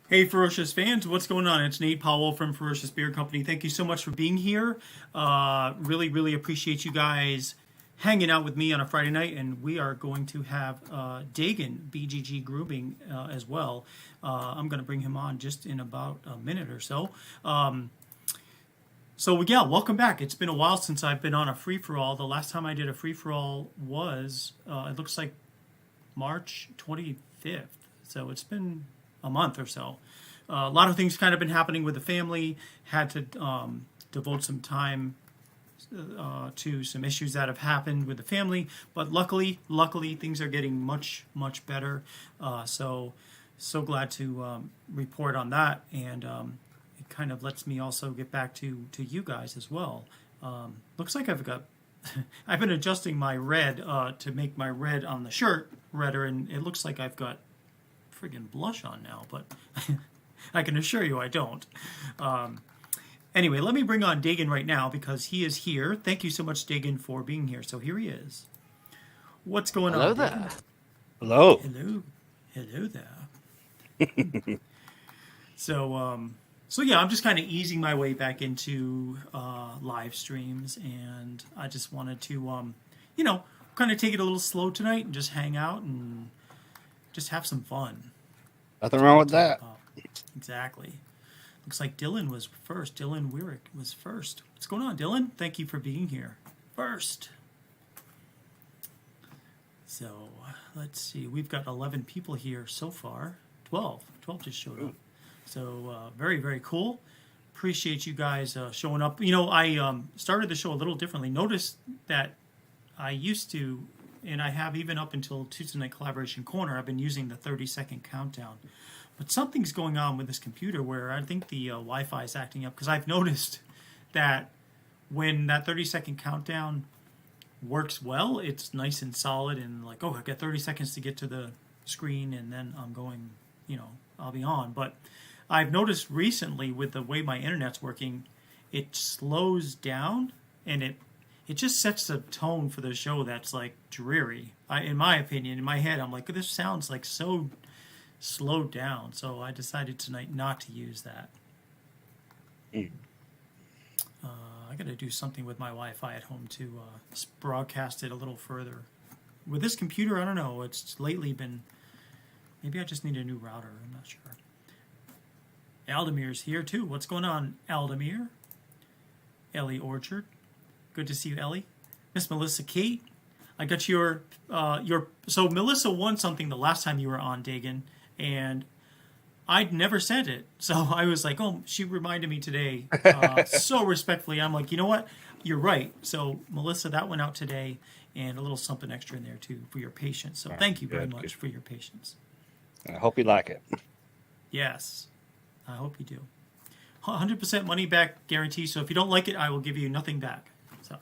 Hey, Ferocious fans, what's going on? It's Nate Powell from Ferocious Beer Company. Thank you so much for being here. Really appreciate you guys hanging out with me on a Friday night, and we are going to have Dagan, BGG Grooming, as well. I'm going to bring him on just in about a minute or so. Yeah, welcome back. It's been a while since I've been on a free-for-all. The last time I did a free-for-all was, it looks like March 25th. So it's been a month or so. A lot of things kind of been happening with the family. Had to devote some time to some issues that have happened with the family, but luckily things are getting much better. So glad to report on that, and it kind of lets me also get back to you guys as well. Looks like I've got I've been adjusting my red to make my red on the shirt redder, and it looks like I've got friggin' blush on now, but I can assure you I don't. Anyway, let me bring on Dagan right now because he is here. Thank you so much, Dagan, for being here. So here he is. What's going Hello on, there. Dagan? Hello. Hello there. So yeah, I'm just kind of easing my way back into live streams, and I just wanted to, kind of take it a little slow tonight and just hang out and just have some fun. Nothing wrong with that. Exactly. Looks like Dylan was first. Dylan Weirick was first. What's going on, Dylan? Thank you for being here first. So let's see. We've got 11 people here so far. 12 just showed up. So very cool. Appreciate you guys showing up. I started the show a little differently. Notice that I used to, and I have even up until Tuesday Night Collaboration Corner, I've been using the 30-second countdown. But something's going on with this computer where I think the Wi-Fi is acting up, because I've noticed that when that 30-second countdown works well, it's nice and solid and like, oh, I got 30 seconds to get to the screen and then I'm going, I'll be on. But I've noticed recently with the way my internet's working, it slows down and it just sets the tone for the show that's like dreary. In my opinion, in my head, I'm like, this sounds like so slowed down. So I decided tonight not to use that. I got to do something with my Wi-Fi at home to broadcast it a little further. With this computer, I don't know. It's lately been. Maybe I just need a new router. I'm not sure. Aldemir's here too. What's going on, Aldemir? Ellie Orchard. Good to see you, Ellie. Miss Melissa Kate. I got your. So Melissa won something the last time you were on, Dagan, and I'd never sent it. So I was like, oh, she reminded me today. So respectfully, I'm like, you know what? You're right. So Melissa, that went out today, and a little something extra in there too for your patience. So thank you very much for your patience. I hope you like it. Yes, I hope you do. 100% money back guarantee. So if you don't like it, I will give you nothing back. So,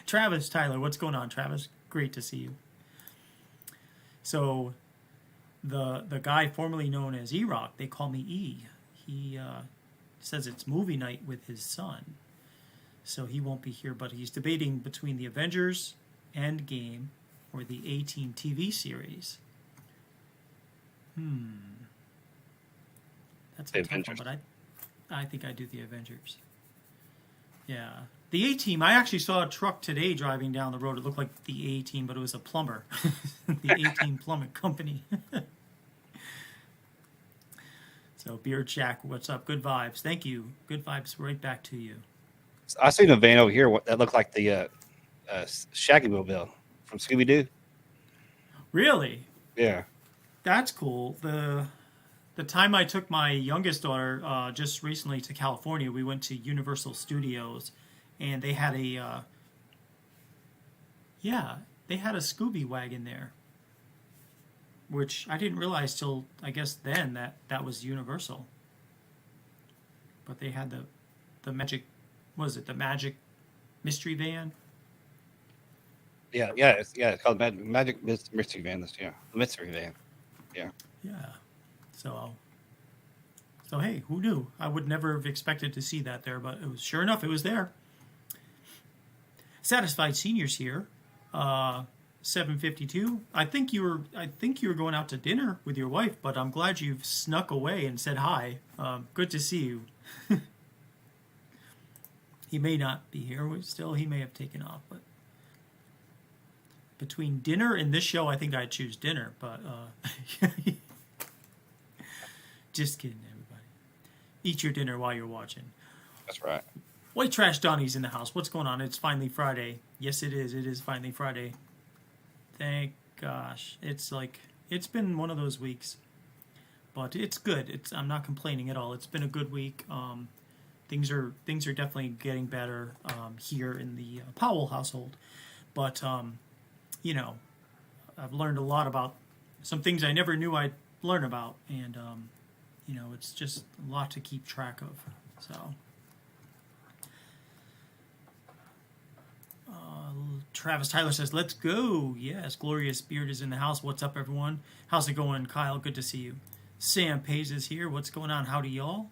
Travis Tyler, what's going on, Travis? Great to see you. So, the guy formerly known as E-Rock, they call me E. He says it's movie night with his son, so he won't be here. But he's debating between the Avengers Endgame or the A-Team TV series. That's a tough one, but I think I do the Avengers. Yeah. The A-Team, I actually saw a truck today driving down the road. It looked like the A-Team, but it was a plumber. The A-Team Plumbing Company. So, Beard Jack, what's up? Good vibes. Thank you. Good vibes right back to you. I seen a van over here that looked like the Shaggy Mobile from Scooby-Doo. Really? Yeah. That's cool. The time I took my youngest daughter just recently to California, we went to Universal Studios, and they had a Scooby wagon there, which I didn't realize till I guess then that was Universal. But they had the magic, what was it, the magic mystery van? Yeah, it's called Magic Mystery Van. The mystery van. Yeah. Yeah. So hey, who knew? I would never have expected to see that there, but it was sure enough, it was there. Satisfied Seniors here. 7:52. I think you were going out to dinner with your wife, but I'm glad you've snuck away and said hi. Good to see you. He may not be here. Still, he may have taken off. But between dinner and this show, I think I'd choose dinner. But just kidding, everybody. Eat your dinner while you're watching. That's right. White Trash Donnie's in the house. What's going on? It's finally Friday. Yes, it is. It is finally Friday. Thank gosh. It's been one of those weeks. But it's good. I'm not complaining at all. It's been a good week. Things are definitely getting better here in the Powell household. But, I've learned a lot about some things I never knew I'd learn about. And, it's just a lot to keep track of. So... Travis Tyler says, let's go. Yes, Glorious Beard is in the house. What's up, everyone? How's it going, Kyle? Good to see you. Sam Pays is here. What's going on? Howdy, y'all.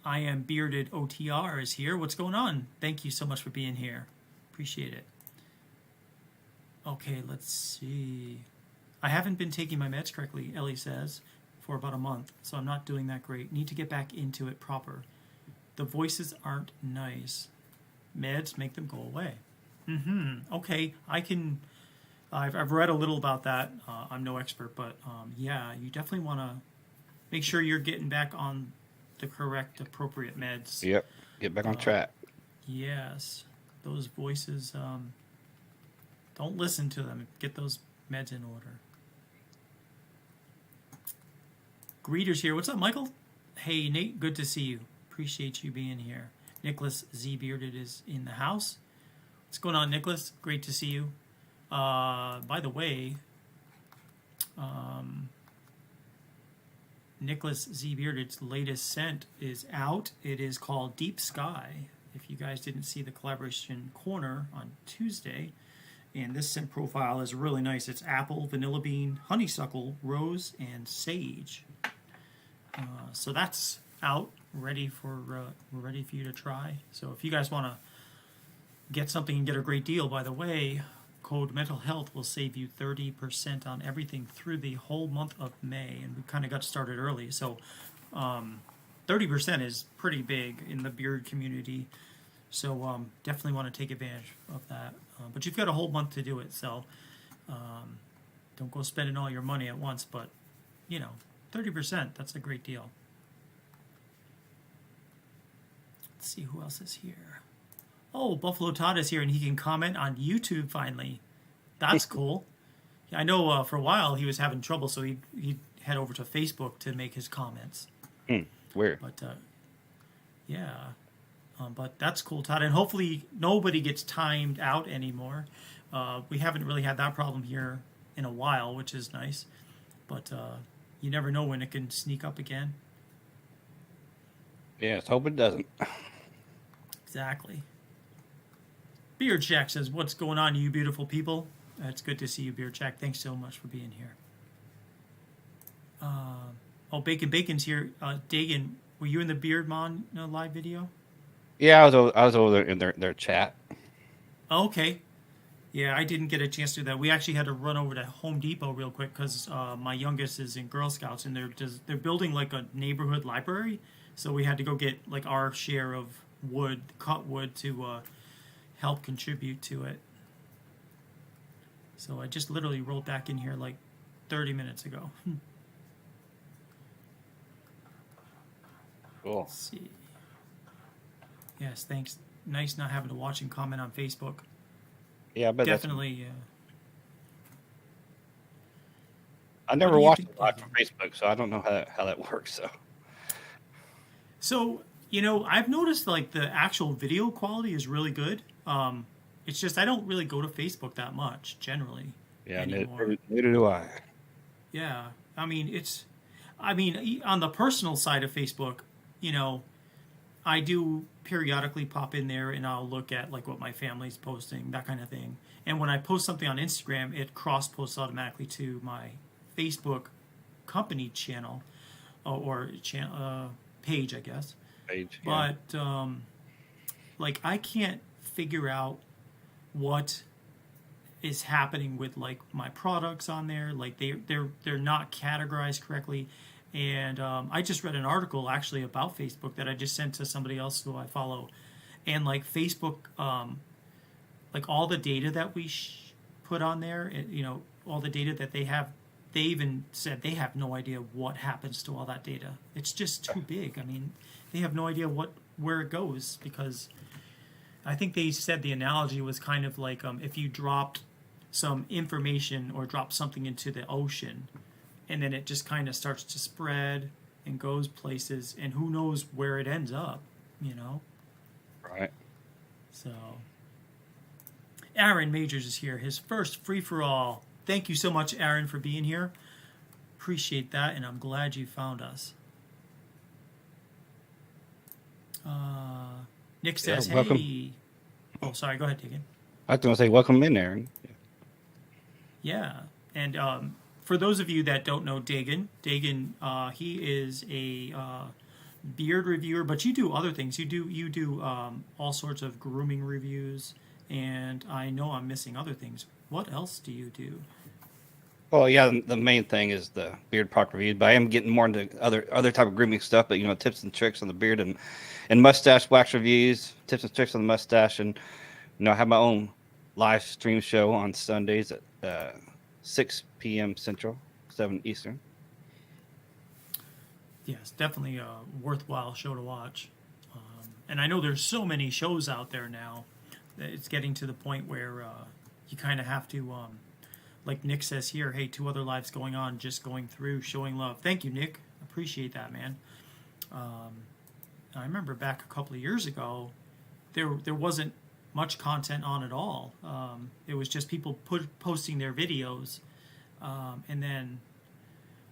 I Am Bearded OTR is here. What's going on? Thank you so much for being here. Appreciate it. Okay, let's see. I haven't been taking my meds correctly, Ellie says, for about a month, so I'm not doing that great. Need to get back into it proper. The voices aren't nice. Meds make them go away. Okay, I've read a little about that. I'm no expert, but yeah, you definitely want to make sure you're getting back on the correct, appropriate meds. Yep, get back on track. Yes, those voices, don't listen to them. Get those meds in order. Greeters here. What's up, Michael? Hey, Nate, good to see you. Appreciate you being here. Nicholas Z. Bearded is in the house. What's going on, Nicholas? Great to see you. By the way, Nicholas Z. Bearded's latest scent is out. It is called Deep Sky. If you guys didn't see the collaboration corner on Tuesday, and this scent profile is really nice. It's apple, vanilla bean, honeysuckle, rose, and sage. So that's out. Ready for you to try. So if you guys want to get something and get a great deal, by the way, code Mental Health will save you 30% on everything through the whole month of May, and we kind of got started early. So 30% is pretty big in the beard community. So definitely want to take advantage of that. But you've got a whole month to do it. So don't go spending all your money at once. But 30%, that's a great deal. Let's see who else is here. Oh, Buffalo Todd is here, and he can comment on YouTube finally. That's cool. I know for a while he was having trouble, so he'd head over to Facebook to make his comments. Weird. But, yeah. But that's cool, Todd. And hopefully nobody gets timed out anymore. We haven't really had that problem here in a while, which is nice. But you never know when it can sneak up again. Yeah, let's hope it doesn't. Exactly. Beard Shack says, what's going on, you beautiful people? It's good to see you, Beard Shack. Thanks so much for being here. Bacon's here. Dagan, were you in the Beard Mon live video? Yeah, I was over there in their chat. Okay. Yeah, I didn't get a chance to do that. We actually had to run over to Home Depot real quick because my youngest is in Girl Scouts, and they're building like a neighborhood library. So we had to go get like our share of wood, cut wood, to help contribute to it. So I just literally rolled back in here like 30 minutes ago. Cool. Let's see. Yes, thanks. Nice not having to watch and comment on Facebook. Yeah, but definitely. I never watched it live from Facebook, so I don't know how that works. So, I've noticed like the actual video quality is really good. It's just I don't really go to Facebook that much generally. Yeah, anymore. neither do I. Yeah, on the personal side of Facebook, I do periodically pop in there and I'll look at like what my family's posting, that kind of thing. And when I post something on Instagram, it cross posts automatically to my Facebook company channel or page, I guess. Page. Yeah. But like I can't figure out what is happening with like my products on there. Like they're not categorized correctly. And I just read an article actually about Facebook that I just sent to somebody else who I follow. And like Facebook, like all the data that we put on there, all the data that they have, they even said they have no idea what happens to all that data. It's just too big. I mean, they have no idea where it goes, because I think they said the analogy was kind of like if you dropped some information or dropped something into the ocean, and then it just kind of starts to spread and goes places, and who knows where it ends up, Right. So, Aaron Majors is here. His first free for all. Thank you so much, Aaron, for being here. Appreciate that, and I'm glad you found us. Nick says, Yeah, welcome. hey. Oh, sorry. Go ahead, Dagan. I was going to say, welcome in, Aaron. Yeah. And for those of you that don't know Dagan, he is a beard reviewer, but you do other things. You do all sorts of grooming reviews, and I know I'm missing other things. What else do you do? Well, yeah, the main thing is the beard product review, but I am getting more into other type of grooming stuff. But tips and tricks on the beard and mustache wax reviews, tips and tricks on the mustache, and I have my own live stream show on Sundays at 6 p.m. Central, 7 Eastern. Yes, definitely a worthwhile show to watch. And I know there's so many shows out there now that it's getting to the point where you kind of have to, like Nick says here, hey, 2 other lives going on, just going through, showing love. Thank you, Nick. Appreciate that, man. I remember back a couple of years ago, there wasn't much content on at all. It was just people posting their videos, and then,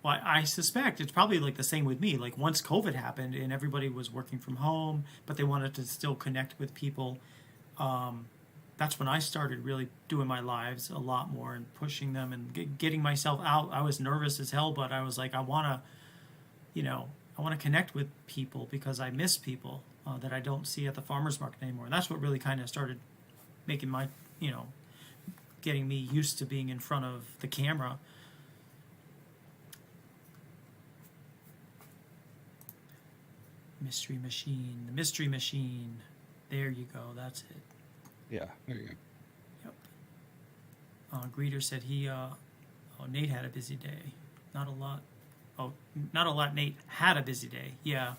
well, I suspect it's probably like the same with me. Like once COVID happened and everybody was working from home, but they wanted to still connect with people, that's when I started really doing my lives a lot more and pushing them and getting myself out. I was nervous as hell, but I was like, I want to connect with people because I miss people that I don't see at the farmer's market anymore. And that's what really kind of started making my, getting me used to being in front of the camera. Mystery Machine. The Mystery Machine. There you go. That's it. Yeah, there you go. Yep. Greeter said Nate had a busy day. Not a lot. Oh, not a lot. Nate had a busy day. Yeah.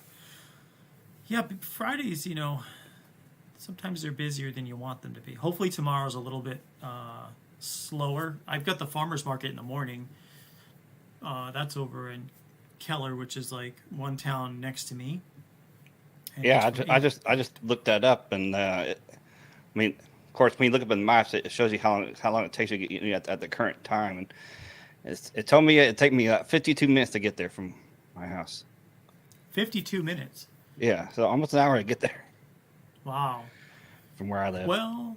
Yeah, but Fridays, sometimes they're busier than you want them to be. Hopefully tomorrow's a little bit slower. I've got the farmer's market in the morning. That's over in Keller, which is like one town next to me. And yeah, I just looked that up, and of course, when you look up in the maps, it shows you how long it takes you to get at the current time, and it told me it'd take me 52 minutes to get there from my house. 52 minutes. Yeah, so almost an hour to get there. Wow. From where I live. Well,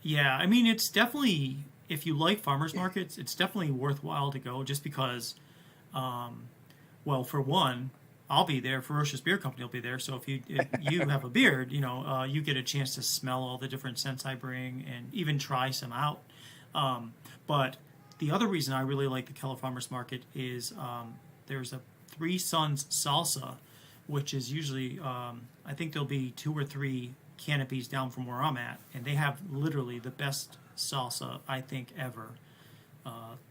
yeah, it's definitely, if you like farmers markets, it's definitely worthwhile to go, just because, well, for one, I'll be there. Ferocious Beer Company will be there. So if you have a beard, you get a chance to smell all the different scents I bring and even try some out. But the other reason I really like the Keller Farmers Market is there's a Three Sons salsa, which is usually, I think there'll be 2 or 3 canopies down from where I'm at, and they have literally the best salsa I think ever.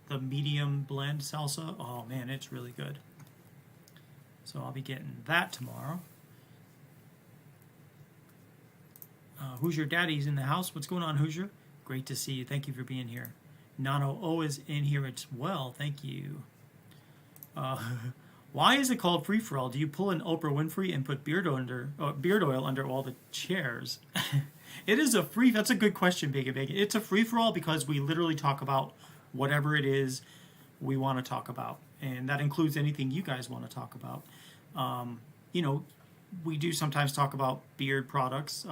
The medium blend salsa, oh man, it's really good. So I'll be getting that tomorrow. Hoosier Daddy's in the house. What's going on, Hoosier? Great to see you. Thank you for being here. Nano O is in here as well. Thank you. Why is it called free for all? Do you pull an Oprah Winfrey and put beard oil under all the chairs? It is a free. That's a good question, Bacon Bacon. It's a free for all because we literally talk about whatever it is we want to talk about, and that includes anything you guys want to talk about. We do sometimes talk about beard products,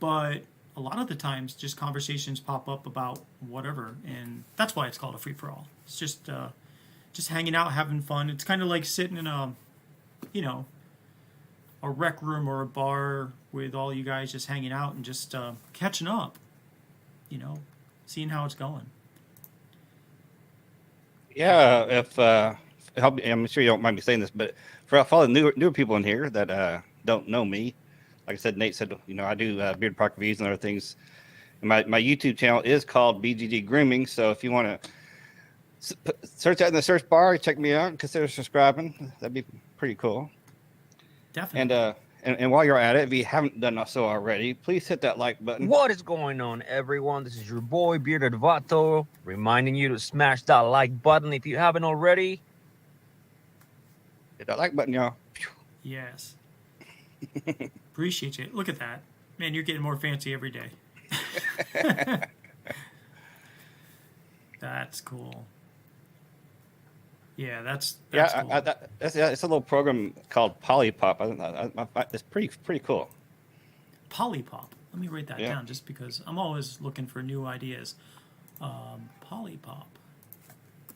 but a lot of the times just conversations pop up about whatever, and that's why it's called a free for all. It's just hanging out, having fun. It's kind of like sitting in a a rec room or a bar with all you guys just hanging out and just catching up, you know, seeing how it's going. Yeah, if I'm sure you don't mind me saying this, but for all the newer people in here that don't know me, like I said, Nate said, you know, I do beard product reviews and other things. And my YouTube channel is called BGG Grooming. So if you want to search that in the search bar, check me out, and consider subscribing. That'd be pretty cool. Definitely. And while you're at it, if you haven't done so already, please hit that like button. What is going on, everyone? This is your boy Bearded Vato, reminding you to smash that like button if you haven't already. Hit that like button, y'all. Yes. Appreciate you. Look at that. Man, you're getting more fancy every day. That's cool. Yeah, that's cool. It's a little program called Polypop. It's pretty cool. Polypop. Let me write that down just because I'm always looking for new ideas. Polypop.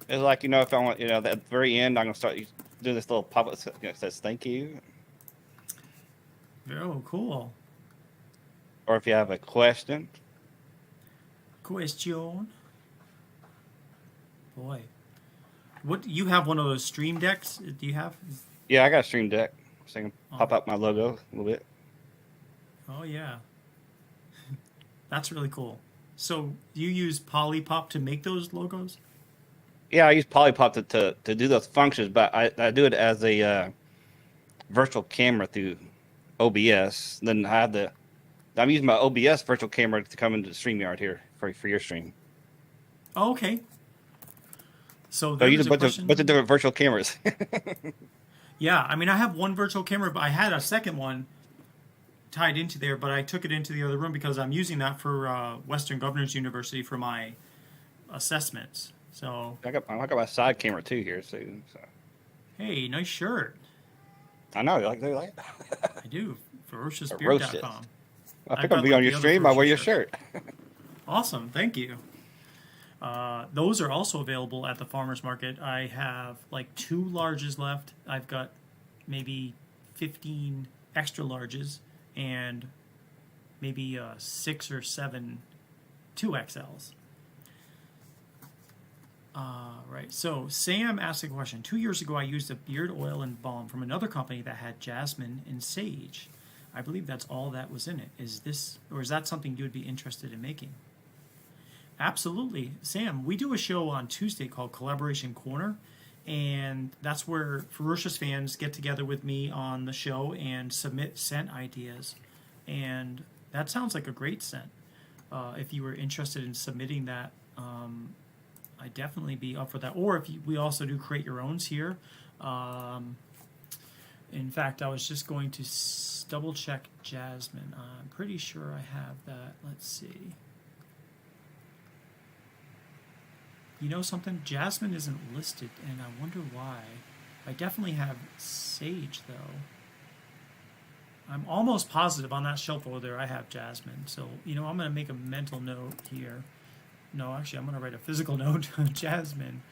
It's like, you know, if I want, you know, at the very end, I'm going to start doing this little pop up that says thank you. Oh, cool. Or if you have a question. Question. Boy. What, you have one of those stream decks? Do you have? Yeah, I got a stream deck. So I can pop out my logo a little bit. Oh, yeah. That's really cool. So you use Polypop to make those logos? Yeah, I use Polypop to do those functions, but I do it as a virtual camera through OBS. Then I'm using my OBS virtual camera to come into StreamYard here for your stream. Oh, okay. So I use a bunch of different virtual cameras. Yeah, I mean, I have one virtual camera, but I had a second one tied into there, but I took it into the other room because I'm using that for Western Governors University for my assessments. So I got my side camera too here, so. Hey, nice shirt. I know, they like it. I do. FerociousBeard.com. I think I'll be on your stream. I'll wear your shirt. Awesome, thank you. Those are also available at the farmers market. I have like 2 larges left. I've got maybe 15 extra larges and maybe 6 or 7 2XLs. Right. So Sam asked a question. 2 years ago, I used a beard oil and balm from another company that had jasmine and sage. I believe that's all that was in it. Is that something you would be interested in making? Absolutely. Sam, we do a show on Tuesday called Collaboration Corner, and that's where Ferocious fans get together with me on the show and submit scent ideas. And that sounds like a great scent. If you were interested in submitting that, I'd definitely be up for that. Or if we also do create your owns here. In fact, I was just going to double check jasmine. I'm pretty sure I have that. Let's see. You know something? Jasmine isn't listed, and I wonder why. I definitely have sage, though. I'm almost positive on that shelf over there I have jasmine. So, you know, I'm going to make a mental note here. No, actually, I'm going to write a physical note. Jasmine.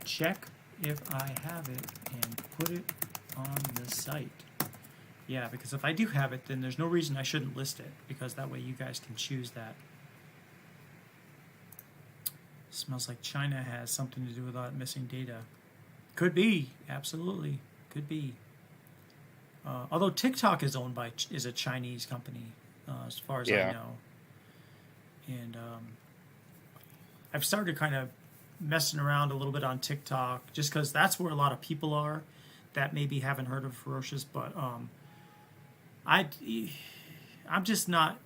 Check if I have it and put it on the site. Yeah, because if I do have it, then there's no reason I shouldn't list it, because that way you guys can choose that. Smells like China has something to do with that missing data. Could be, absolutely, could be. Although TikTok is owned is a Chinese company, as far as I know. And I've started kind of messing around a little bit on TikTok, just because that's where a lot of people are that maybe haven't heard of Ferocious. But I'm just not.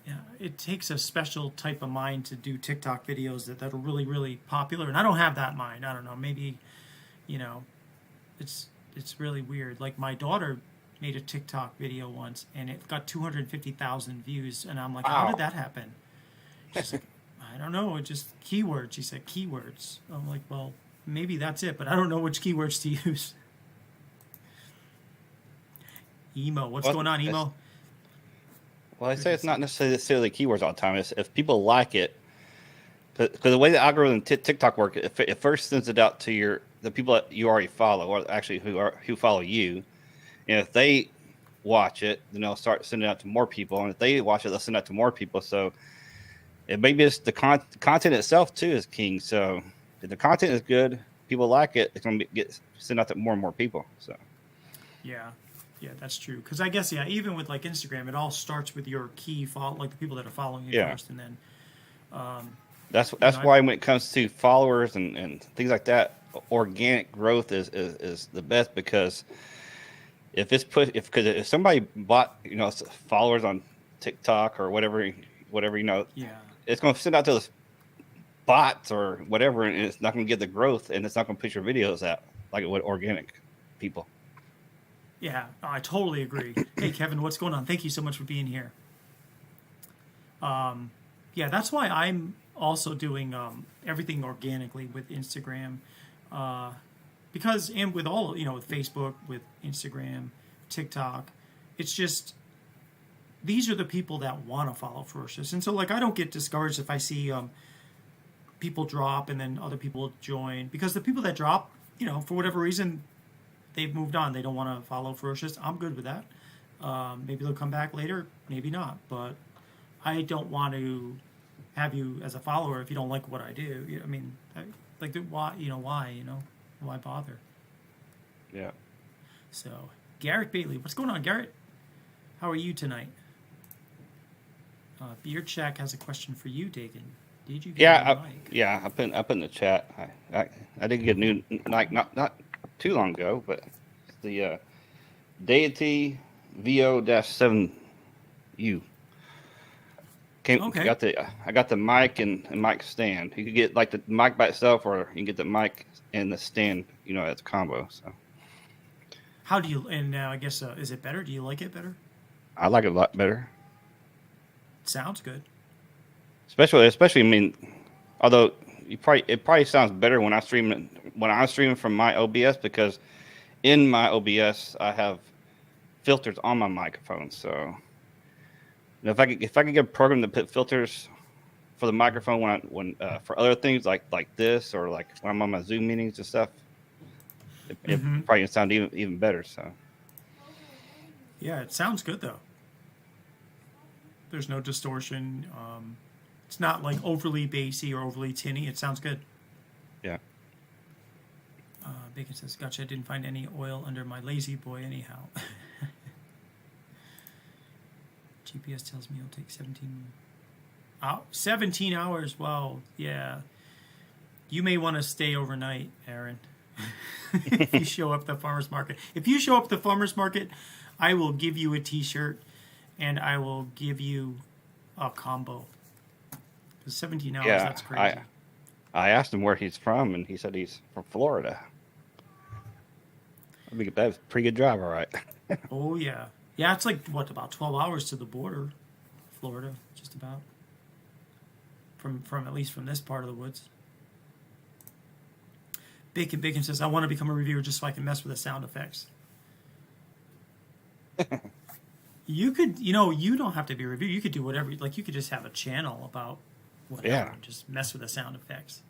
Yeah, it takes a special type of mind to do TikTok videos that are really, really popular, and I don't have that mind. I don't know, maybe, you know, it's really weird. Like my daughter made a TikTok video once, and it got 250,000 views, and I'm like, wow. How did that happen? She's like, I don't know, it just keywords. She said keywords. I'm like, well, maybe that's it, but I don't know which keywords to use. Emo, what's going on, Emo? Well, I say it's not necessarily keywords all the time. It's if people like it, Because the way the algorithm TikTok work, it first sends it out to the people that you already follow, or actually who follow you. And if they watch it, then they'll start sending it out to more people. And if they watch it, they'll send it out to more people. So it maybe it's the content itself too is king. So if the content is good, people like it, it's going to get sent out to more and more people. So Yeah, that's true. Because I guess even with like Instagram, it all starts with your key follow, like the people that are following you first, and then. That's why when it comes to followers and things like that, organic growth is the best, because if somebody bought followers on TikTok or whatever it's going to send out to those bots or whatever, and it's not going to get the growth, and it's not going to push your videos out like it would organic people. Yeah, I totally agree. Hey Kevin, what's going on? Thank you so much for being here. Yeah, that's why I'm also doing everything organically with Instagram, because and with all with Facebook, with Instagram, TikTok, it's just these are the people that want to follow Ferocious, and so like I don't get discouraged if I see people drop and then other people join, because the people that drop, for whatever reason, they've moved on. They don't want to follow Ferocious. I'm good with that. Maybe they'll come back later, maybe not, but I don't want to have you as a follower if you don't like what I do. I mean, why bother? Yeah. So, Garrett Bailey, what's going on, Garrett? How are you tonight? Beard Shack has a question for you, Dagan. Did you get a mic? I put in the chat. I did get a new mic not too long ago, but it's the Deity VO-7U. Okay. I got the mic and mic stand. You could get like the mic by itself, or you can get the mic and the stand, as a combo. So How do you? And now I guess is it better? Do you like it better? I like it a lot better. Sounds good. Especially, I mean, although it probably sounds better when I'm streaming from my OBS, because in my OBS I have filters on my microphone. So if I could get a program to put filters for the microphone when for other things like this, or like when I'm on my Zoom meetings and stuff, it probably can sound even better. So yeah, it sounds good though. There's no distortion. It's not like overly bassy or overly tinny. It sounds good. yeah. Bacon says, "Gotcha. I didn't find any oil under my lazy boy anyhow." GPS tells me it'll take 17 hours. Wow. Yeah. You may want to stay overnight, Aaron. If you show up at the farmer's market. If you show up at the farmer's market, I will give you a t-shirt and I will give you a combo. 'Cause 17 hours, that's crazy. I asked him where he's from, and he said he's from Florida. I think that's a pretty good drive, all right. Oh, yeah. Yeah, it's like, about 12 hours to the border, Florida, just about. From at least from this part of the woods. Bacon says, I want to become a reviewer just so I can mess with the sound effects. You could, you don't have to be a reviewer. You could do whatever. Like, you could just have a channel about whatever. Yeah. Just mess with the sound effects.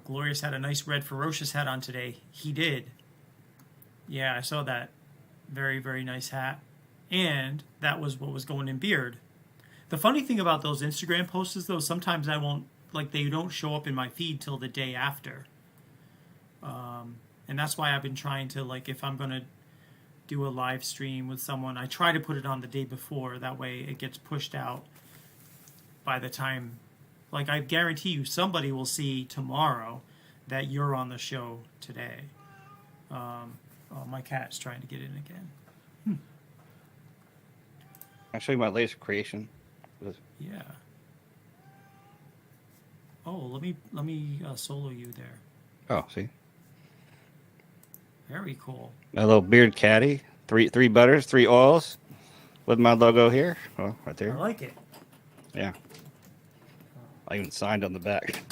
Glorious had a nice red Ferocious hat on today. He did. Yeah, I saw that. Very, very nice hat. And that was what was going in beard. The funny thing about those Instagram posts is, though, sometimes I won't, they don't show up in my feed till the day after. And that's why I've been trying to, if I'm going to do a live stream with someone, I try to put it on the day before. That way it gets pushed out by the time, I guarantee you somebody will see tomorrow that you're on the show today. Oh, my cat's trying to get in again. I'll show you my latest creation. Yeah. Oh, let me solo you there. Oh, see? Very cool. My little beard caddy. Three butters, 3 oils with my logo here. Oh, right there. I like it. Yeah. I even signed on the back.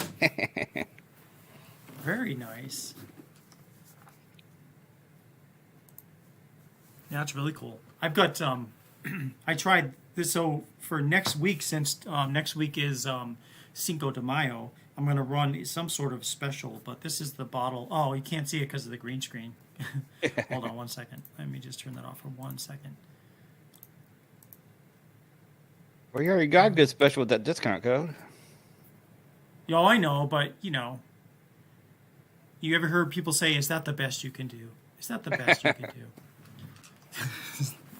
Very nice. Yeah, that's really cool. I've got I tried So for next week, since next week is Cinco de Mayo, I'm going to run some sort of special. But this is the bottle. Oh, you can't see it because of the green screen. Hold on 1 second. Let me just turn that off for 1 second. Well, you already got a good special with that discount code. Yo, I know, but you ever heard people say, "Is that the best you can do? Is that the best you can do?"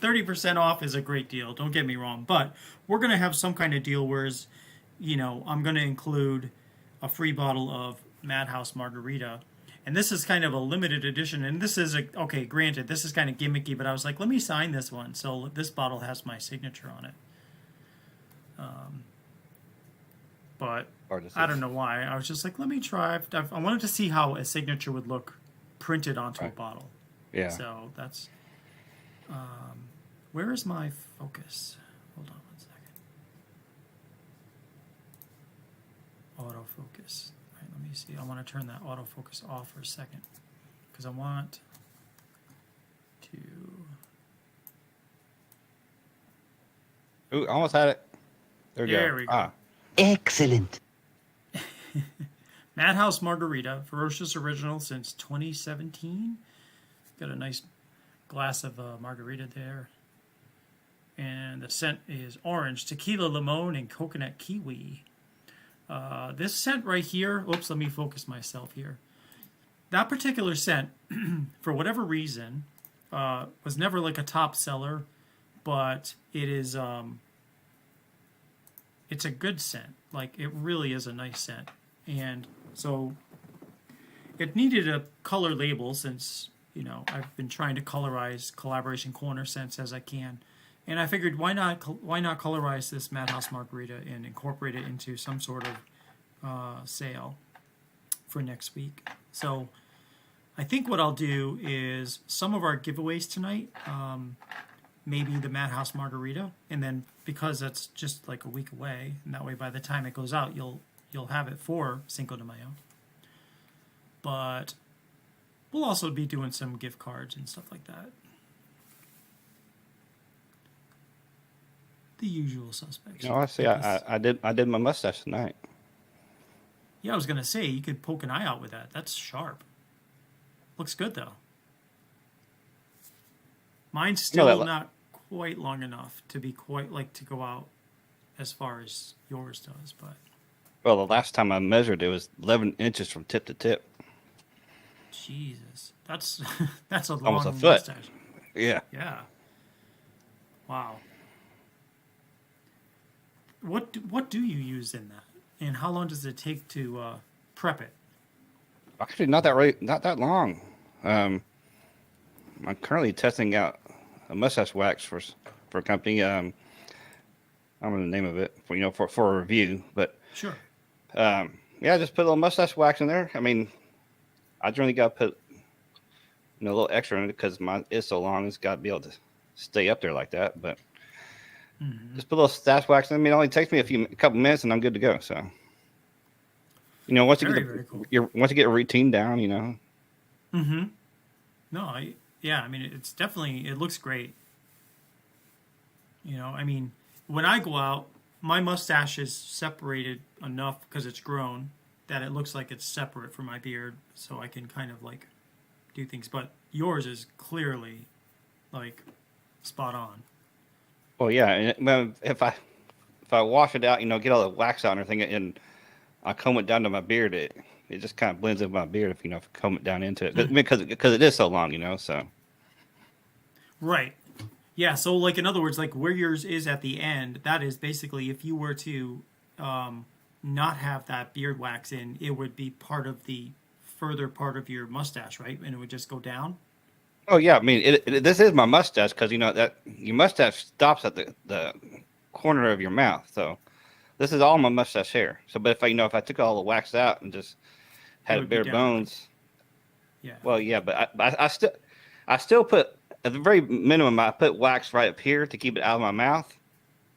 30% off is a great deal. Don't get me wrong, but we're gonna have some kind of deal whereas, I'm gonna include a free bottle of Madhouse Margarita, and this is kind of a limited edition. And this is okay. Granted, this is kind of gimmicky, but I was like, let me sign this one. So this bottle has my signature on it. But I don't know why. I was just like, let me try. I wanted to see how a signature would look printed onto a bottle. Yeah. So that's. Where is my focus? Hold on 1 second. Autofocus. All right, let me see. I want to turn that autofocus off for a second because I want to. Ooh, almost had it. There we go. Excellent. Madhouse Margarita, Ferocious Original since 2017. Got a nice glass of margarita there. And the scent is orange, tequila, lemon, and coconut kiwi. This scent right here, oops, let me focus myself here. That particular scent, for whatever reason, was never like a top seller, but it is, it's a good scent. Like, it really is a nice scent. And so it needed a color label since, I've been trying to colorize Collaboration Corner scents as I can. And I figured, why not colorize this Madhouse Margarita and incorporate it into some sort of sale for next week. So I think what I'll do is some of our giveaways tonight, maybe the Madhouse Margarita, and then because that's just like a week away, and that way by the time it goes out, you'll have it for Cinco de Mayo. But we'll also be doing some gift cards and stuff like that. The usual suspects. Honestly, I did my mustache tonight. Yeah, I was gonna say you could poke an eye out with that. That's sharp. Looks good though. Mine's still not quite long enough to be quite like to go out as far as yours does, but. Well, the last time I measured, it was 11 inches from tip to tip. Jesus, that's a long almost a foot. mustache. Yeah. Yeah. Wow. What do you use in that, and how long does it take to prep it? Actually, not that long. I'm currently testing out a mustache wax for a company. I don't know the name of it for a review, but Sure. Yeah, just put a little mustache wax in there. I mean, I generally got to put a little extra in it because mine is so long. It's got to be able to stay up there like that. But just put a little stash wax in. I mean, it only takes me a couple minutes and I'm good to go. So, once you get your routine down, Mm-hmm. No, I mean, it's definitely, it looks great. I mean, when I go out, my mustache is separated enough because it's grown that it looks like it's separate from my beard, so I can kind of like do things. But yours is clearly like spot on. Well, yeah, and if I wash it out, get all the wax out and everything, and I comb it down to my beard, it just kind of blends in my beard if I comb it down into it because it is so long, so. Right. Yeah. So, like in other words, like where yours is at the end, that is basically if you were to not have that beard wax in, it would be part of the further part of your mustache, right? And it would just go down. Oh yeah, I mean, this is my mustache because that your mustache stops at the corner of your mouth. So this is all my mustache hair. So, but if I took all the wax out and just had it bare bones, yeah. Well, yeah, but I still put at the very minimum I put wax right up here to keep it out of my mouth.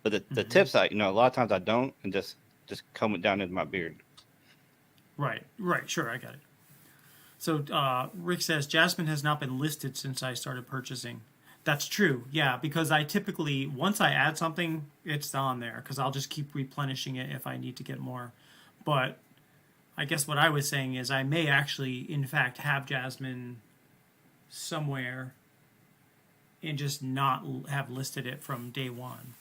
But the tips, a lot of times I don't, and just comb it down into my beard. Right. Sure, I got it. So Rick says, Jasmine has not been listed since I started purchasing. That's true. Yeah, because I typically once I add something, it's on there because I'll just keep replenishing it if I need to get more. But I guess what I was saying is I may actually, in fact, have Jasmine somewhere and just not have listed it from day one.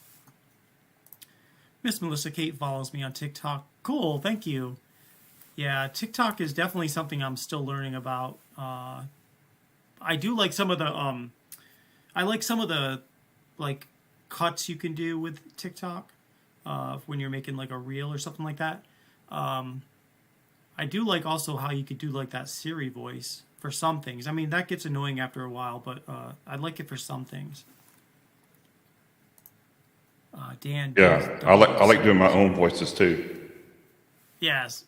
Miss Melissa Kate follows me on TikTok. Cool, thank you. Yeah, TikTok is definitely something I'm still learning about. I do like some of the like cuts you can do with TikTok when you're making like a reel or something like that. I do like also how you could do like that Siri voice for some things. I mean, that gets annoying after a while, but I like it for some things. Dan. Yeah, I like doing my own voices too. Yes.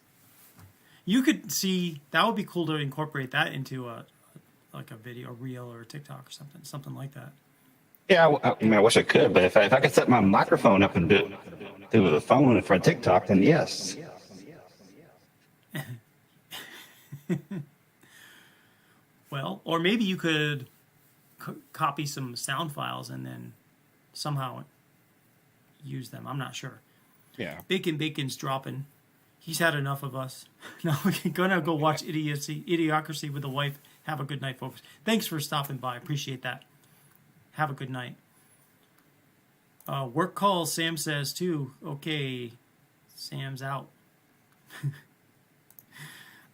You could see that would be cool to incorporate that into a video, a reel, or a TikTok or something like that. Yeah, I mean, I wish I could, but if I could set my microphone up and do it through the phone for a TikTok, then yes. Well, or maybe you could copy some sound files and then somehow use them. I'm not sure. Yeah. Bacon's dropping. He's had enough of us. Now we're gonna go watch Idiocracy with the wife. Have a good night, folks. Thanks for stopping by. Appreciate that. Have a good night. Work call, Sam says too. Okay, Sam's out.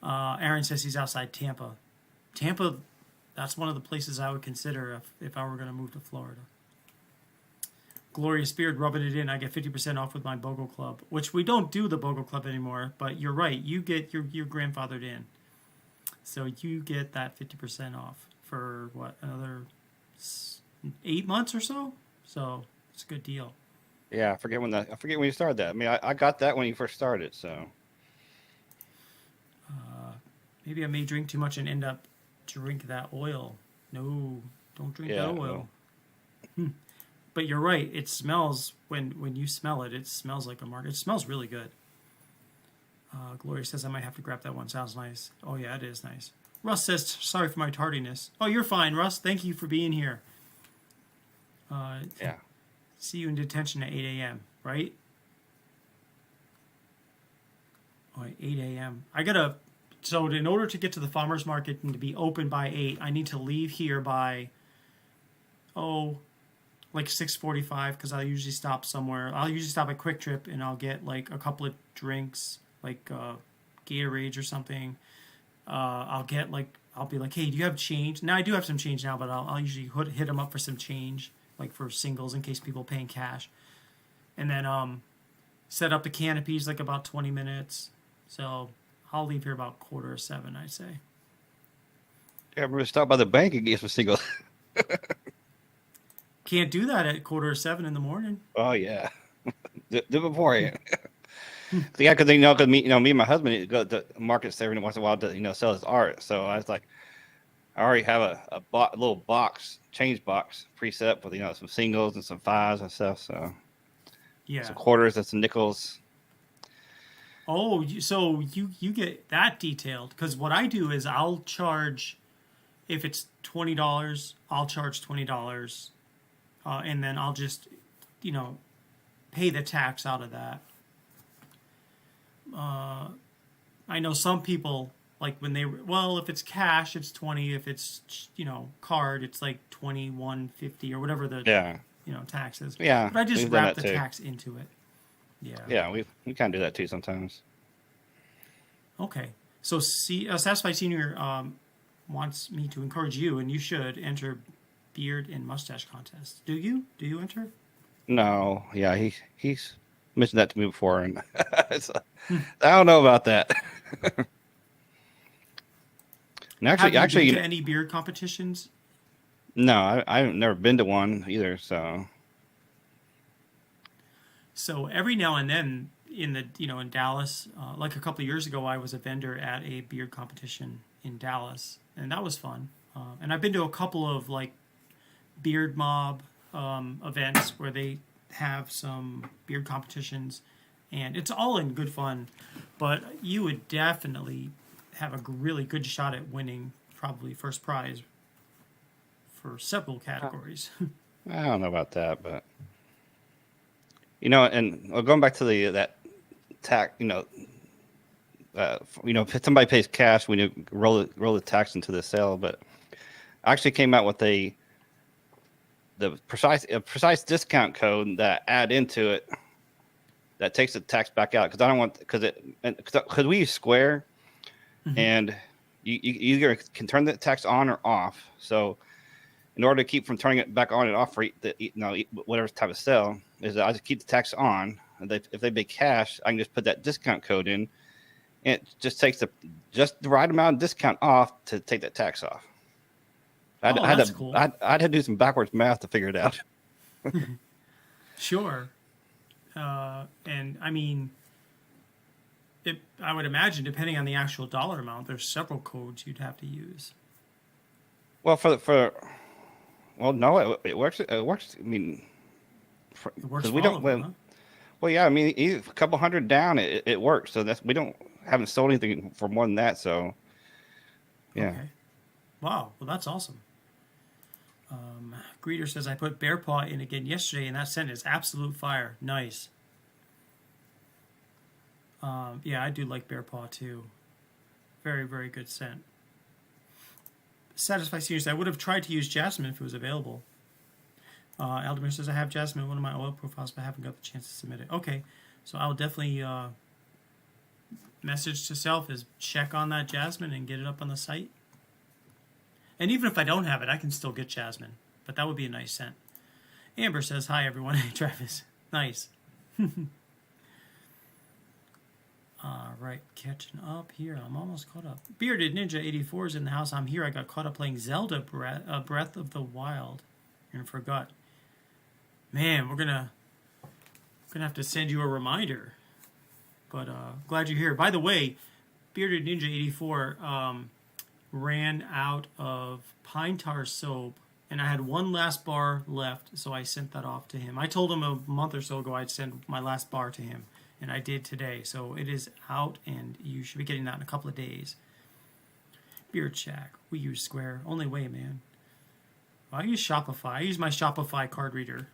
Aaron says he's outside Tampa. Tampa, that's one of the places I would consider if I were going to move to Florida. Glorious Beard rubbing it in. I get 50% off with my BOGO Club, which we don't do the BOGO Club anymore, but you're right. You get your grandfathered in. So you get that 50% off for what, another 8 months or so? So it's a good deal. Yeah, I forget when you started that. I mean, I got that when you first started, so. Maybe I may drink too much and end up drink that oil. No, don't drink that oil. No. But you're right. It smells, when you smell it, it smells like a market. It smells really good. Gloria says I might have to grab that one. Sounds nice. Oh, yeah, it is nice. Russ says, sorry for my tardiness. Oh, you're fine, Russ. Thank you for being here. Yeah. See you in detention at 8 a.m., right? Oh, 8 a.m. So in order to get to the farmer's market and to be open by 8, I need to leave here by, like 6:45, because I'll usually stop somewhere. I'll usually stop at Quick Trip and I'll get like a couple of drinks, like Gatorade or something. I'll be like, hey, do you have change? Now I do have some change now, but I'll usually hit them up for some change, like for singles in case people paying cash. And then set up the canopies like about 20 minutes. So I'll leave here about 6:45, I'd say. Yeah, we're gonna stop by the bank and get some singles. Can't do that at 6:45 in the morning. Oh yeah, do beforehand. Yeah, because me and my husband go to markets every once in a while to sell his art. So I was like, I already have a little box, change box preset up with some singles and some fives and stuff. So yeah, some quarters and some nickels. Oh, so you get that detailed, because what I do is I'll charge, if it's $20, I'll charge $20, and then I'll just pay the tax out of that. I know some people, like if it's cash it's 20, if it's card it's like 21.50 or whatever the tax is. Yeah, but I just wrap the tax into it. Yeah, we kind of do that too sometimes. Okay, so Satisfied Senior wants me to encourage you, and you should enter beard and mustache contest. Do you enter? No, yeah, he's mentioned that to me before, and I don't know about that. And Have you been to any beard competitions? No, I've never been to one either. So every now and then in Dallas, like a couple of years ago, I was a vendor at a beard competition in Dallas, and that was fun. And I've been to a couple of like beard mob events where they have some beard competitions, and it's all in good fun. But you would definitely have a really good shot at winning probably first prize for several categories. I don't know about that, but and going back to that tax, if somebody pays cash, we roll the tax into the sale. But I actually came out with the precise discount code that add into it that takes the tax back out, because I don't want, because we use Square, and you either can turn the tax on or off. So in order to keep from turning it back on and off for whatever type of sale, is that I just keep the tax on. And if they pay cash, I can just put that discount code in, and it just takes just the right amount of discount off to take that tax off. That's cool. I had to do some backwards math to figure it out. Sure. And I mean, I would imagine, depending on the actual dollar amount, there's several codes you'd have to use. Well, no, it works. It works. I mean, It works for all of them, huh? Well, yeah. I mean, a couple hundred down, it works. So haven't sold anything for more than that. So, yeah. Okay. Wow. Well, that's awesome. Greeter says, I put Bear Paw in again yesterday, and that scent is absolute fire. Nice. Yeah, I do like Bear Paw too. Very, very good scent. Satisfy Seniors, I would have tried to use jasmine if it was available. Aldemir says, I have jasmine in one of my oil profiles, but I haven't got the chance to submit it. Okay, so I'll definitely message to self is check on that jasmine and get it up on the site. And even if I don't have it, I can still get jasmine, but that would be a nice scent. Amber says, hi everyone. Hey Travis. Nice. All right, catching up here. I'm almost caught up. Bearded Ninja 84 is in the house. I'm here. I got caught up playing Zelda Breath of the Wild and forgot. Man, we're gonna have to send you a reminder. But glad you're here. By the way, Bearded Ninja 84 ran out of pine tar soap, and I had one last bar left, so I sent that off to him. I told him a month or so ago I'd send my last bar to him, and I did today. So it is out, and you should be getting that in a couple of days. Beard Shack. We use Square. Only way, man. I use Shopify. I use my Shopify card reader.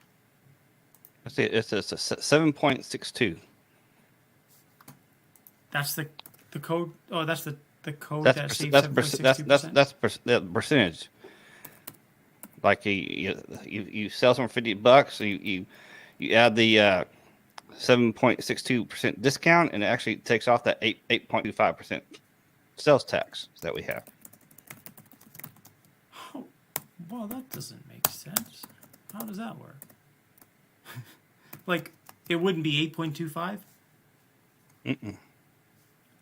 I see it's a 7.62. That's the code. Oh, that's the code That's saves that's 7.62%. the percentage. Like you sell something for $50, so you add the 7.62% discount, and it actually takes off that 8.25% sales tax that we have. Oh, well, that doesn't make sense. How does that work? Like, it wouldn't be 8.25?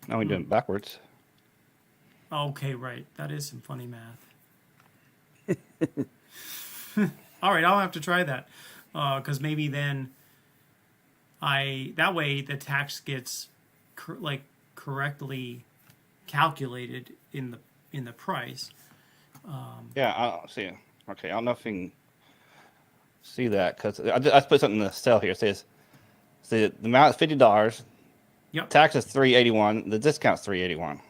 Now we're doing it backwards. Okay, right. That is some funny math. All right, I'll have to try that. Because maybe then that way the tax gets correctly calculated in the price. Yeah, I'll see. Okay, I don't know if you can see that, because I put something in the cell here. It says the amount is $50. Yep. Tax is $381. The discount's $381.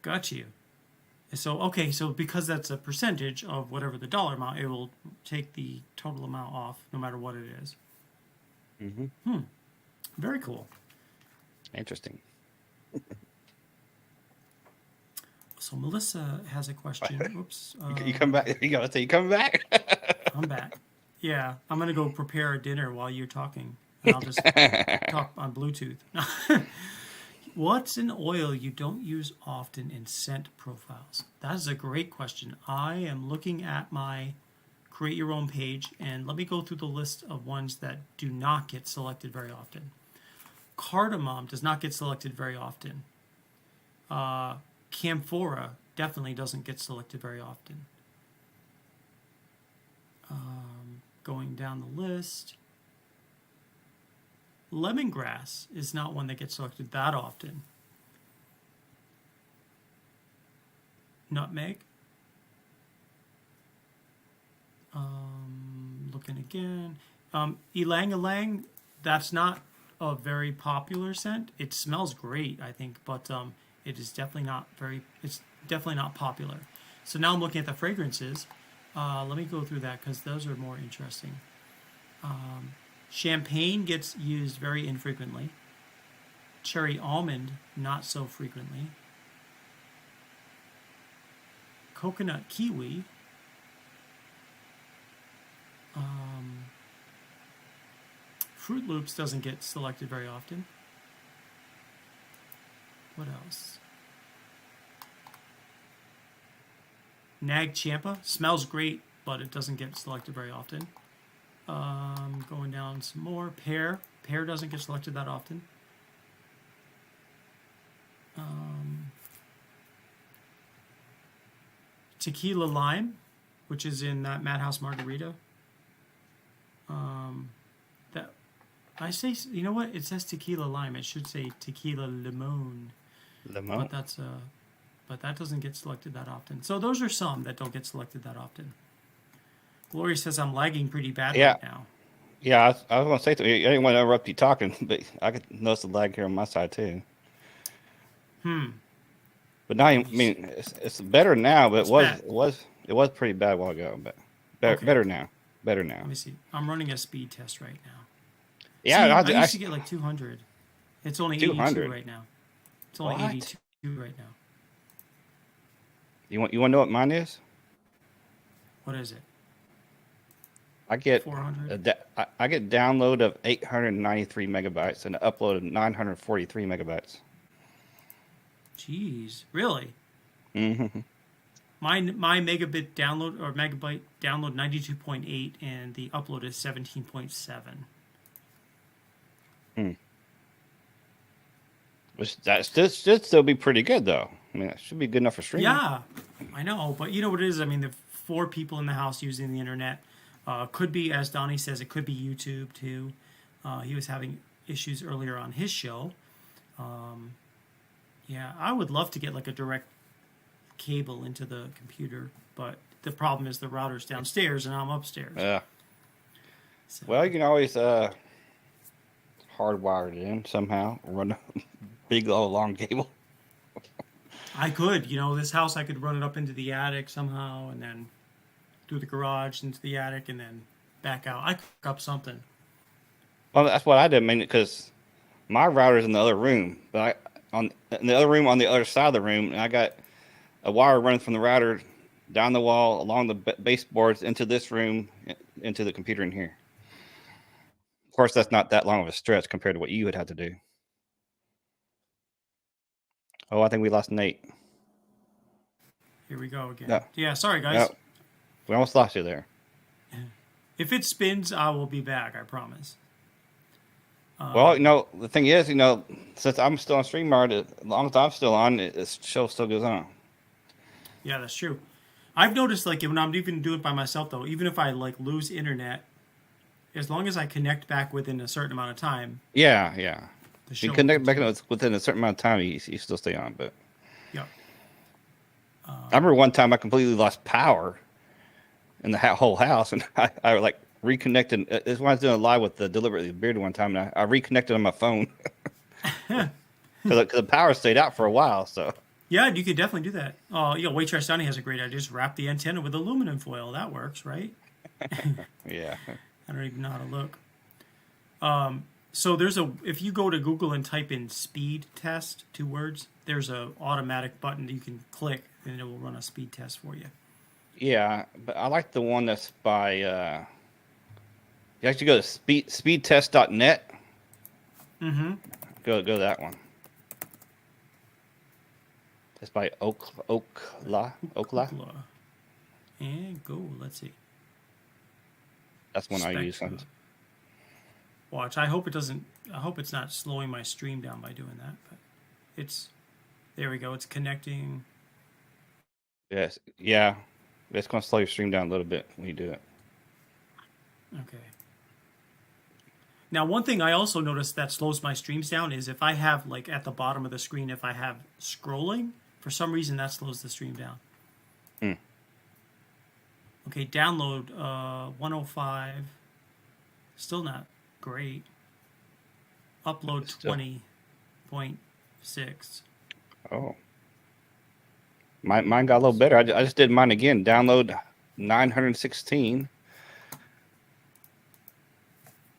Got you. So because that's a percentage of whatever the dollar amount, it will take the total amount off no matter what it is. Mm-hmm. Very cool. Interesting. So Melissa has a question. Oops. You come back. You gotta say you come back. I'm back. Yeah, I'm going to go prepare a dinner while you're talking. And I'll just talk on Bluetooth. What's an oil you don't use often in scent profiles? That is a great question. I am looking at my Create Your Own page, and let me go through the list of ones that do not get selected very often. Cardamom does not get selected very often. Camphora definitely doesn't get selected very often. Going down the list, lemongrass is not one that gets selected that often. Nutmeg. Looking again. Ylang Ylang, that's not a very popular scent. It smells great, I think, but it is definitely not popular. So now I'm looking at the fragrances. Let me go through that because those are more interesting. Champagne gets used very infrequently. Cherry almond, not so frequently. Coconut kiwi. Fruit Loops doesn't get selected very often. What else? Nag Champa smells great, but it doesn't get selected very often. Going down some more. Pear doesn't get selected that often. Tequila Lime, which is in that Madhouse Margarita. That I say, you know what? It says Tequila Lime. It should say Tequila Limon. Lemon. But that doesn't get selected that often. So those are some that don't get selected that often. Gloria says I'm lagging pretty bad right now. Yeah, I was going to say, I didn't want to interrupt you talking, but I could notice the lag here on my side too. But now, I mean, it's better now, but it was pretty bad a while ago. But better now. Better now. Let me see. I'm running a speed test right now. Yeah, See, I used to get like 200. It's only 200 82 right now. It's only 82 right now. You want to know what mine is? What is it? I get 400. I get download of 893 megabytes and an upload of 943 megabytes. Jeez, really? Mm-hmm. My megabit download or megabyte download 92.8 and the upload is 17.7. Which that should still be pretty good though. I mean, it should be good enough for streaming. Yeah, I know, but you know what it is? I mean, the 4 people in the house using the internet. Could be, as Donnie says, it could be YouTube too. He was having issues earlier on his show. Yeah, I would love to get like a direct cable into the computer, but the problem is the router's downstairs and I'm upstairs. Yeah. So, Well, you can always hardwire it in somehow. Run a big old long cable. I could, this house, I could run it up into the attic somehow and then through the garage into the attic and then back out. I cook up something. Well, that's what I did, because my router's in the other room, but in the other room on the other side of the room, and I got a wire running from the router down the wall along the baseboards into this room, into the computer in here. Of course, that's not that long of a stretch compared to what you would have to do. Oh, I think we lost Nate. Here we go again. No. Yeah, sorry guys. No. We almost lost you there. If it spins, I will be back, I promise. Well, the thing is, since I'm still on StreamYard, as long as I'm still on, the show still goes on. Yeah, that's true. I've noticed, like, when I'm even doing it by myself, though, even if I, like, lose internet, as long as I connect back within a certain amount of time. Yeah. The show You connect back within a certain amount of time, you still stay on. But yeah. I remember one time I completely lost power in the whole house, and I like reconnected. This when I was doing a live with the Deliberately Bearded one time, and I reconnected on my phone because the power stayed out for a while. So yeah, you could definitely do that. Waitress Donnie has a great idea. Just wrap the antenna with aluminum foil. That works, right? yeah. I don't even know how to look. So if you go to Google and type in speed test, 2 words, there's a automatic button that you can click and it will run a speed test for you. Yeah, but I like the one that's by you actually go to speedtest.net. Mm-hmm. Go to that one. It's by Ookla. And go, let's see. That's one I use. Spectra. Watch. I hope it's not slowing my stream down by doing that, but there we go. It's connecting. Yes. Yeah. It's going to slow your stream down a little bit when you do it. Okay. Now, one thing I also noticed that slows my streams down is if I have, like, at the bottom of the screen, if I have scrolling, for some reason that slows the stream down. Okay, download 105. Still not great. Upload 20.6. Oh. Mine got a little better. I just did mine again. Download 916.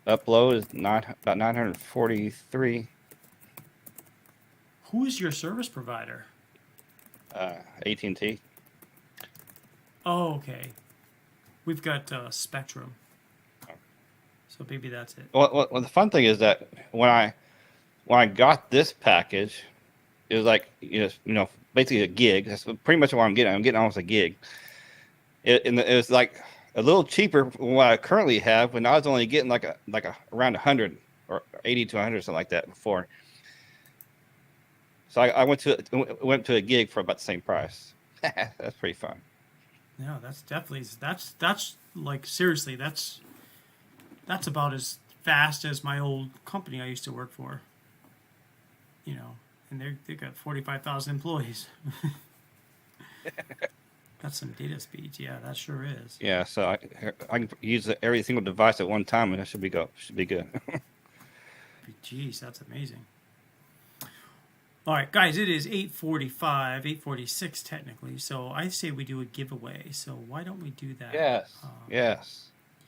Upload is about 943. Who is your service provider? AT&T. Oh, okay. We've got Spectrum. So maybe that's it. Well, the fun thing is that when I got this package, it was like basically a gig. That's pretty much what I'm getting. I'm getting almost a gig. It was like a little cheaper than what I currently have. When I was only getting like around 100 or 80 to 100 something like that before. So I went to a gig for about the same price. That's pretty fun. No, that's definitely that's like seriously that's about as fast as my old company I used to work for. And they got 45,000 employees. That's some data speeds. Yeah, that sure is. Yeah, so I can use every single device at one time, and that should be good. Jeez, that's amazing. All right, guys, it is 8:45, 8:46 technically. So I say we do a giveaway. So why don't we do that? Yes. Yes.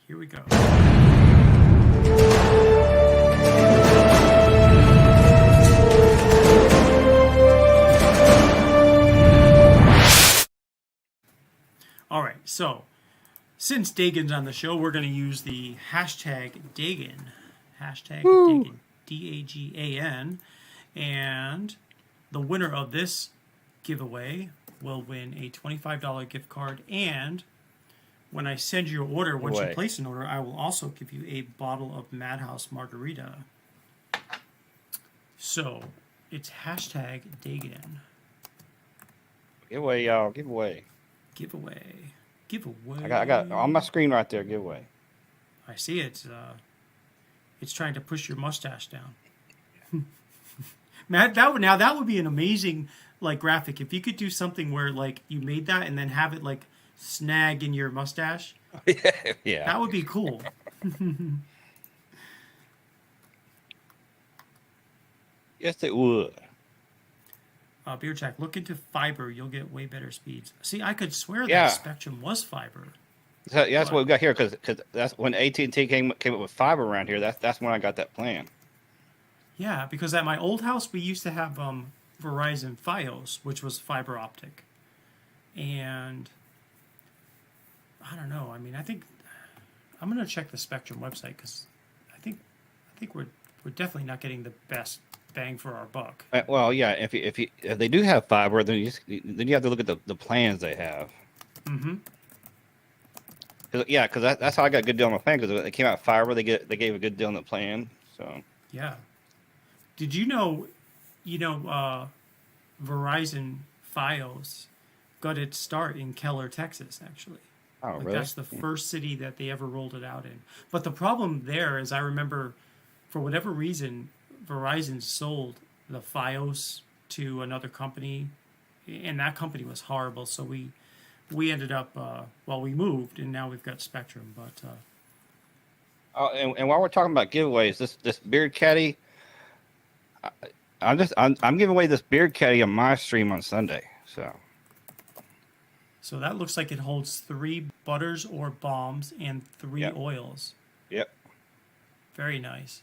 Here we go. All right, so since Dagan's on the show, we're going to use the hashtag Dagan. Hashtag Dagan. Dagan. And the winner of this giveaway will win a $25 gift card. And when I send you your order, once you place an order, I will also give you a bottle of Madhouse Margarita. So it's hashtag Dagan. Giveaway, y'all. Giveaway. Giveaway. I got on my screen right there. Giveaway. I see it. It's trying to push your mustache down. Matt, that would be an amazing graphic if you could do something where you made that and then have it snag in your mustache. Yeah. That would be cool. Yes, it would. Beer Jack, look into fiber. You'll get way better speeds. See, I could swear Yeah. that Spectrum was fiber. So, yeah, that's what we got here because that's when AT&T came up with fiber around here. That's when I got that plan. Yeah, because at my old house we used to have Verizon Fios, which was fiber optic, and I don't know. I mean, I think I'm gonna check the Spectrum website because I think we're definitely not getting the best bang for our buck. Well, yeah, if they do have fiber, then you have to look at the plans they have. Mm-hmm. Because that's how I got a good deal on my plan. Because it came out fiber, they gave a good deal on the plan. So Yeah. Did you know? Verizon Fios got its start in Keller, Texas. Actually. Oh, really? That's the first city that they ever rolled it out in. But the problem there is, I remember, for whatever reason, Verizon sold the Fios to another company, and that company was horrible. So we ended up, we moved, and now we've got Spectrum. But Oh, and while we're talking about giveaways, this beard caddy, I'm giving away this beard caddy on my stream on Sunday. So that looks like it holds 3 butters or balms and 3 Yep. oils. Yep. Very nice.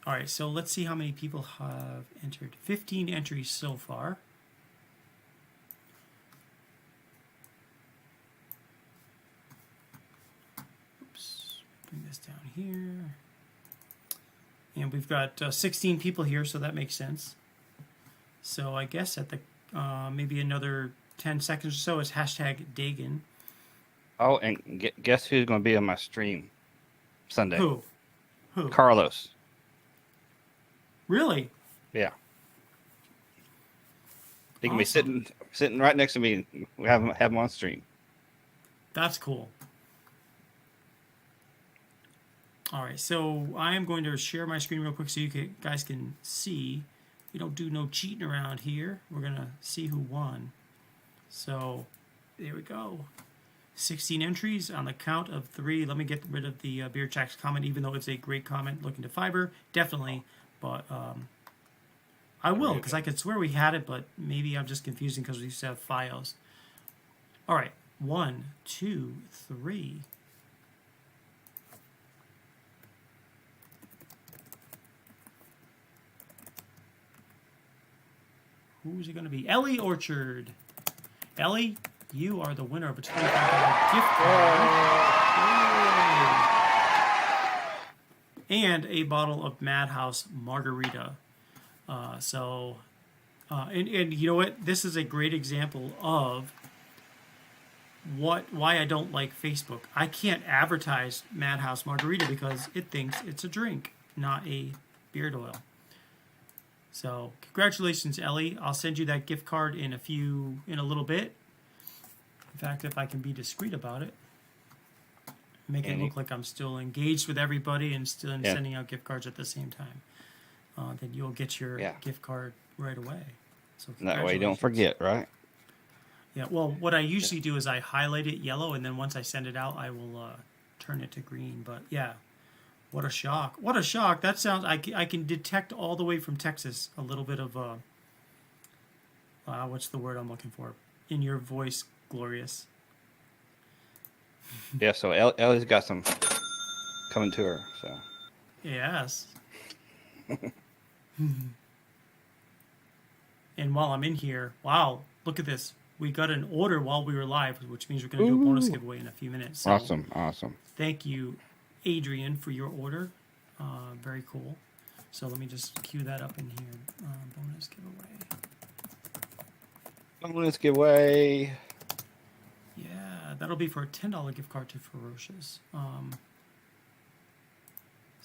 All right, so let's see how many people have entered. 15 entries so far. Oops, bring this down here. And we've got 16 people here, so that makes sense. So I guess at the maybe another 10 seconds or so is hashtag Dagan. Oh, and guess who's going to be on my stream Sunday? Who? Carlos. Really? Yeah. He can Awesome. be sitting right next to me. We have him on stream. That's cool. All right, so I am going to share my screen real quick so you guys can see. We don't do no cheating around here. We're going to see who won. So there we go. 16 entries on the count of 3. Let me get rid of the Beer Jack's comment, even though it's a great comment looking to fiber. Definitely. But I will, because I could swear we had it, but maybe I'm just confusing because we used to have files. All right, 1, 2, 3. Who's it going to be? Ellie Orchard. Ellie, you are the winner of a $25 gift card. And a bottle of Madhouse Margarita. And you know what? This is a great example of why I don't like Facebook. I can't advertise Madhouse Margarita because it thinks it's a drink, not a beard oil. So congratulations, Ellie. I'll send you that gift card in a little bit. In fact, if I can be discreet about it, make it look like I'm still engaged with everybody and still sending out gift cards at the same time, then you'll get your gift card right away. So that way you don't forget, right? Yeah, well, what I usually do is I highlight it yellow, and then once I send it out, I will turn it to green. But yeah, what a shock. What a shock. That sounds, I can detect all the way from Texas a little bit of, what's the word I'm looking for? In your voice, Glorious. Yeah, so Ellie's got some coming to her, so. Yes. And while I'm in here, wow, look at this. We got an order while we were live, which means we're going to do a bonus giveaway in a few minutes. So Awesome. thank you, Adrian, for your order. Very cool. So let me just cue that up in here. Bonus giveaway. Bonus giveaway. Yeah, that'll be for a $10 gift card to Ferocious.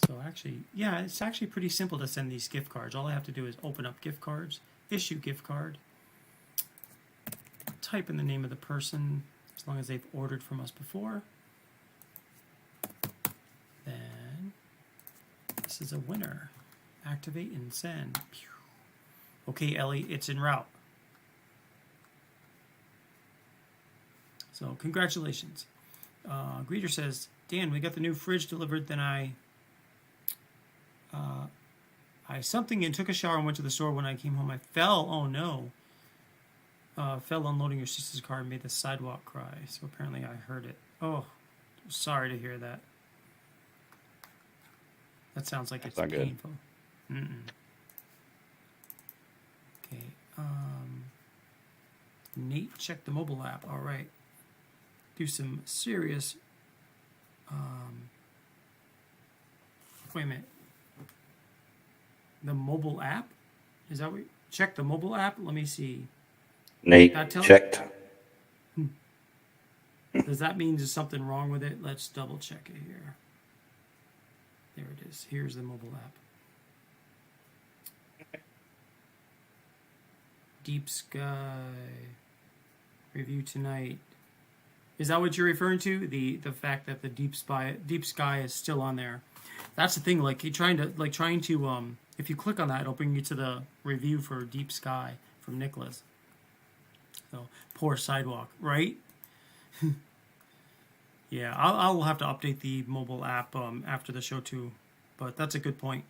So actually, yeah, it's actually pretty simple to send these gift cards. All I have to do is open up gift cards, issue gift card, type in the name of the person, as long as they've ordered from us before. Then, this is a winner. Activate and send. Okay, Ellie, it's en route. So, congratulations. Greeter says, Dan, we got the new fridge delivered, then I something and took a shower and went to the store. When I came home, I fell. Oh, no. Fell unloading your sister's car and made the sidewalk cry. So apparently I heard it. Oh, sorry to hear that. That sounds like it's painful. Okay. Nate, check the mobile app. All right. Do some serious... wait a minute. The mobile app? Is that what... Check the mobile app? Let me see. Nate, checked. Does that mean there's something wrong with it? Let's double check it here. There it is. Here's the mobile app. Deep Sky. Review tonight. Is that what you're referring to? The fact that the Deep Sky is still on there. That's the thing. Like trying to if you click on that, it'll bring you to the review for Deep Sky from Nicholas. So poor sidewalk, right? Yeah, I'll have to update the mobile app after the show too, but that's a good point.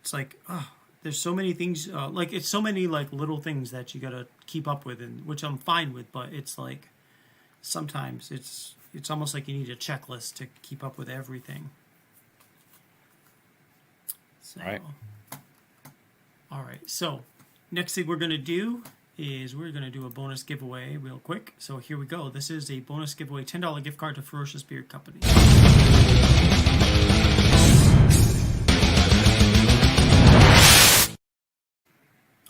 It's like, there's so many things, it's so many like little things that you gotta keep up with, and which I'm fine with, but it's like sometimes it's almost like you need a checklist to keep up with everything. So, right. All right. So next thing we're gonna do is we're going to do a bonus giveaway real quick. So here we go. This is a bonus giveaway, $10 gift card to Ferocious Beard Company.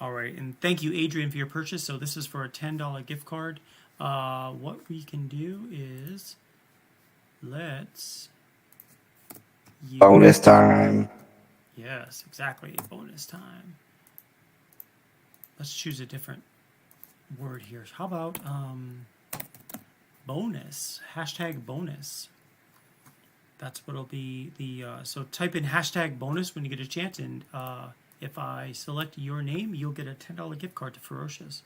All right, and thank you, Adrian, for your purchase. So this is for a $10 gift card. What we can do is let's... Bonus time. Yes, exactly. Bonus time. Let's choose a different word here. How about bonus? Hashtag bonus. That's what it'll be. So type in hashtag bonus when you get a chance, and if I select your name, you'll get a $10 gift card to Ferocious,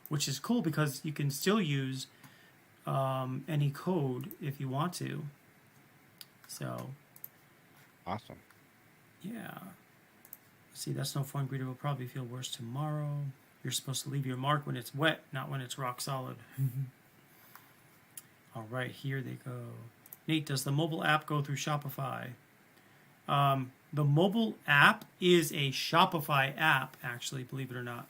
which is cool because you can still use any code if you want to. So awesome. yeah. See, that's no fun. Greeter will probably feel worse tomorrow. You're supposed to leave your mark when it's wet, not when it's rock solid. All right, here they go. Nate, does the mobile app go through Shopify? The mobile app is a Shopify app, actually, believe it or not.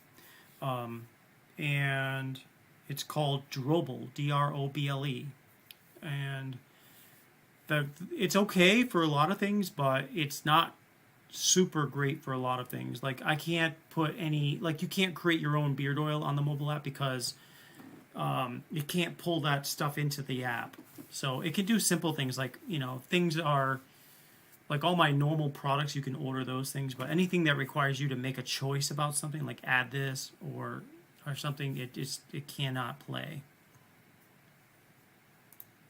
And it's called Droble, D-R-O-B-L-E. And it's okay for a lot of things, but it's not super great for a lot of things. Like, I can't put any, like, you can't create your own beard oil on the mobile app because you can't pull that stuff into the app. So it can do simple things like, things are like all my normal products, you can order those things, but anything that requires you to make a choice about something, like add this or something, it cannot play.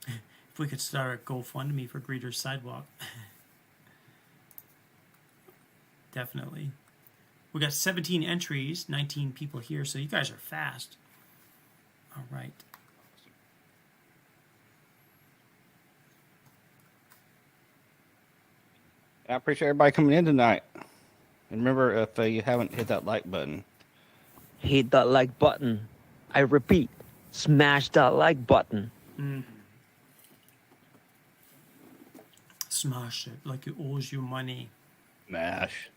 If we could start a GoFundMe for Greeter's Sidewalk. Definitely. We got 17 entries, 19 people here, so you guys are fast. All right. I appreciate everybody coming in tonight. And remember, if you haven't hit that like button, Hit that like button. I repeat, smash that like button. Smash it like it owes you money. mash.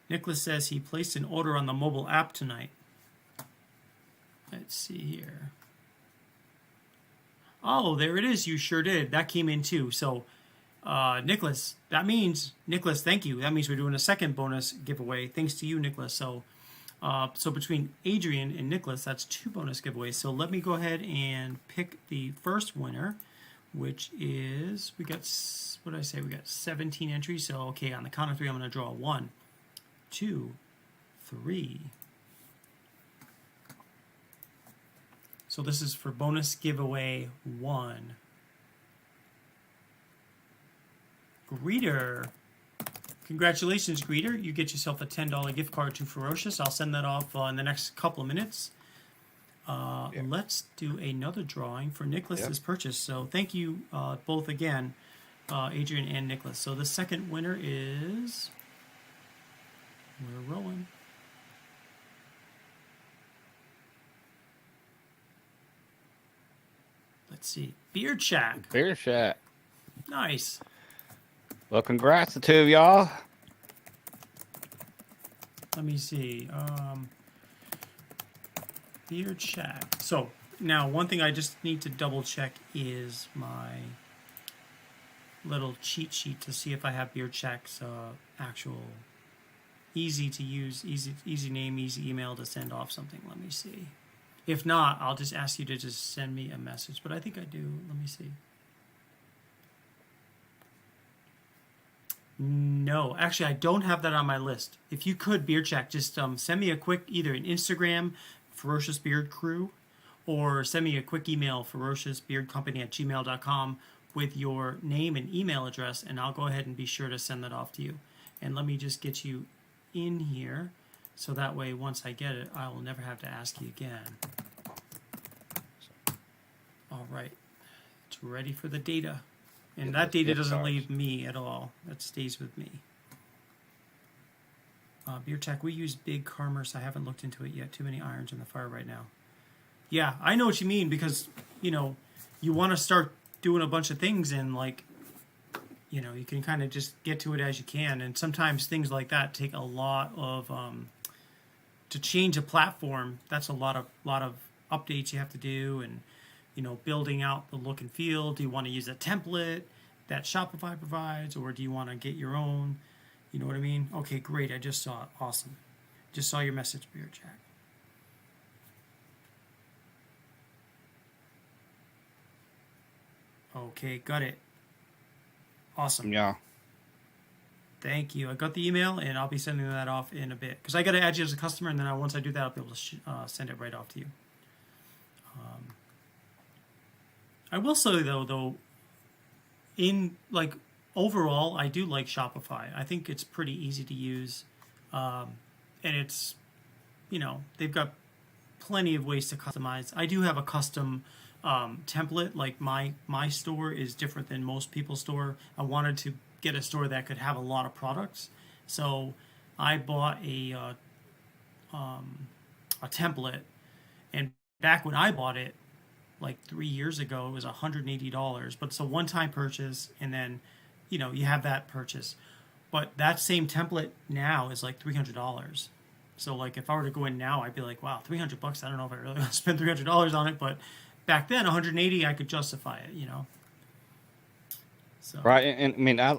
Nicholas says he placed an order on the mobile app tonight. Let's see here. Oh, there it is. You sure did. That came in too. So, Nicholas, thank you. That means we're doing a second bonus giveaway. Thanks to you, Nicholas. So between Adrian and Nicholas, that's 2 bonus giveaways. So let me go ahead and pick the first winner, which is, we got 17 entries. So, okay, on the count of 3, I'm going to draw 1, 2, 3. So this is for bonus giveaway 1. Greeter. Congratulations, Greeter. You get yourself a $10 gift card to Ferocious. I'll send that off in the next couple of minutes. Let's do another drawing for Nicholas's purchase. So thank you both again, Adrian and Nicholas. So the second winner is... We're rolling. Let's see. Beard Shack. Beer Shack. Nice. Well, congrats to 2 of y'all. Let me see. Beard Shack. So now one thing I just need to double check is my little cheat sheet to see if I have Beard Shack's actual easy to use, easy name, easy email to send off something. Let me see. If not, I'll just ask you to just send me a message. But I think I do. Let me see. No, actually, I don't have that on my list. If you could, Beard Shack, just send me a quick, either an Instagram, Ferocious Beard Crew, or send me a quick email, ferociousbeardcompany@gmail.com, with your name and email address, and I'll go ahead and be sure to send that off to you. And let me just get you in here, so that way, once I get it, I will never have to ask you again. All right. It's ready for the data. And that data doesn't leave me at all. That stays with me. Beer Tech, we use big commerce. I haven't looked into it yet. Too many irons in the fire right now. Yeah, I know what you mean, because, you want to start doing a bunch of things and, you can kind of just get to it as you can. And sometimes things like that take a lot of, to change a platform, that's a lot of updates you have to do, and, building out the look and feel. Do you want to use a template that Shopify provides, or do you want to get your own? You know what I mean? Okay, great. I just saw it. Awesome. Just saw your message, Beer Jack. Okay, got it. Awesome. Yeah. Thank you. I got the email, and I'll be sending that off in a bit. Because I got to add you as a customer, and then once I do that, I'll be able to send it right off to you. I will say, though, in, overall, I do like Shopify. I think it's pretty easy to use. And it's, they've got plenty of ways to customize. I do have a custom template. Like my store is different than most people's store. I wanted get a store that could have a lot of products. So I bought a template, and back when I bought it, like 3 years ago, it was $180. But it's a one-time purchase, and then, you know, you have that purchase. But that same template now is like $300. So like if I were to go in now, I'd be like, wow, $300. I don't know if I really want to spend $300 on it, but back then, 180, I could justify it, you know. So. Right, and I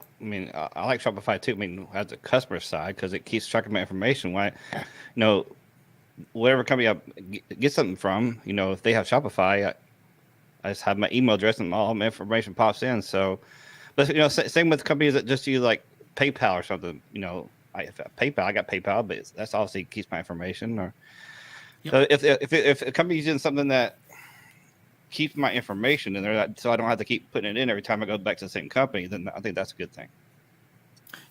like Shopify too. I mean, as a customer side, because it keeps track of my information. Why, you know, whatever company I get something from, you know, if they have Shopify, I just have my email address and all my information pops in. So, but you know, same with companies that just use like PayPal or something. You know, I got PayPal, but that's obviously keeps my information. Or so if a company's doing something that keeps my information in there, so I don't have to keep putting it in every time I go back to the same company, then I think that's a good thing.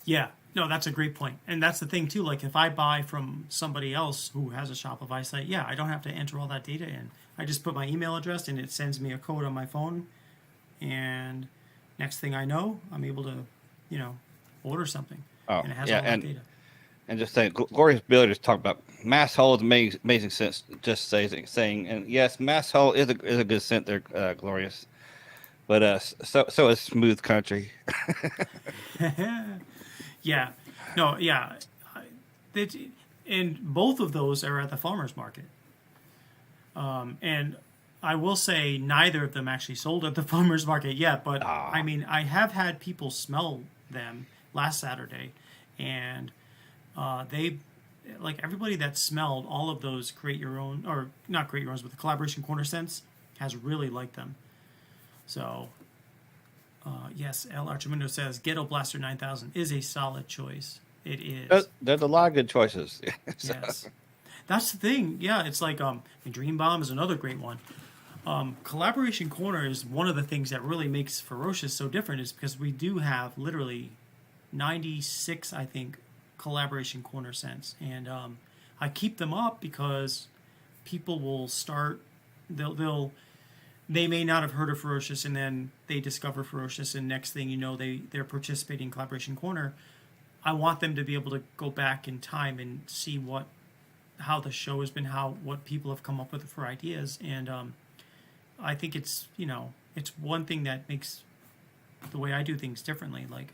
Yeah, no, that's a great point. And that's the thing too, like if I buy from somebody else who has a Shopify site, yeah, I don't have to enter all that data in. I just put my email address and it sends me a code on my phone, and next thing I know, I'm able to, you know, order something. And it has all that data. And just saying, Glorious Billy just talked about mass hole is amazing sense. Just saying, and yes, mass hole is a good scent there, Glorious. But so is smooth country. Yeah, no, yeah, and both of those are at the farmers market. And I will say neither of them actually sold at the farmers market yet. But I mean, I have had people smell them last Saturday, and they, like everybody that smelled all of those create your own, or not create your own, but the collaboration corner scents has really liked them. So yes, El Archimundo says Ghetto Blaster 9000 is a solid choice. It is. There's a lot of good choices. Yes, that's the thing. Yeah, it's like Dream Bomb is another great one. Collaboration Corner is one of the things that really makes Ferocious so different, is because we do have literally 96, I think, collaboration corner scents, and I keep them up because people will start. They may not have heard of Ferocious, and then they discover Ferocious, and next thing you know, they're participating in Collaboration Corner. I want them to be able to go back in time and see how the show has been, what people have come up with for ideas, and I think it's, you know, it's one thing that makes the way I do things differently. Like,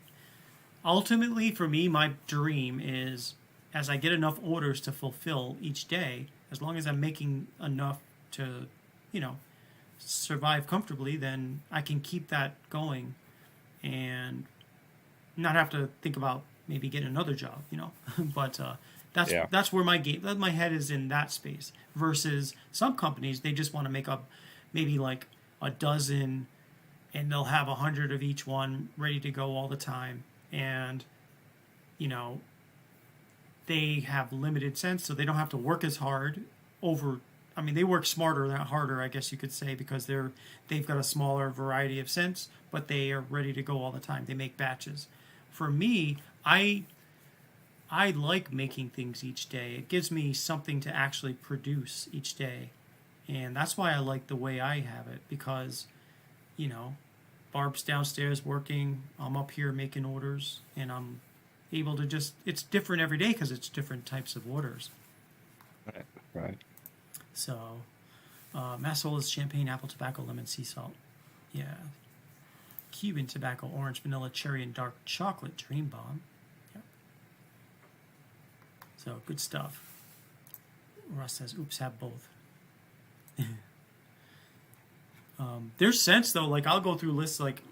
ultimately, for me, my dream is, as I get enough orders to fulfill each day, as long as I'm making enough to, you know, survive comfortably, then I can keep that going and not have to think about maybe getting another job, you know. But that's where my head is in that space. Versus some companies, they just want to make up maybe like a dozen, and they'll have 100 of each one ready to go all the time. And, you know, they have limited sense, so they don't have to work as hard they work smarter, not harder, I guess you could say, because they've got a smaller variety of scents, but they are ready to go all the time. They make batches. For me, I like making things each day. It gives me something to actually produce each day. And that's why I like the way I have it, because, you know, Barb's downstairs working, I'm up here making orders, and I'm able to it's different every day because it's different types of orders. Right. So, Massol is champagne, apple, tobacco, lemon, sea salt. Yeah. Cuban tobacco, orange, vanilla, cherry, and dark chocolate, Dream Bomb. Yeah. So, good stuff. Russ says, oops, have both. There's scents, though. Like, I'll go through lists, like,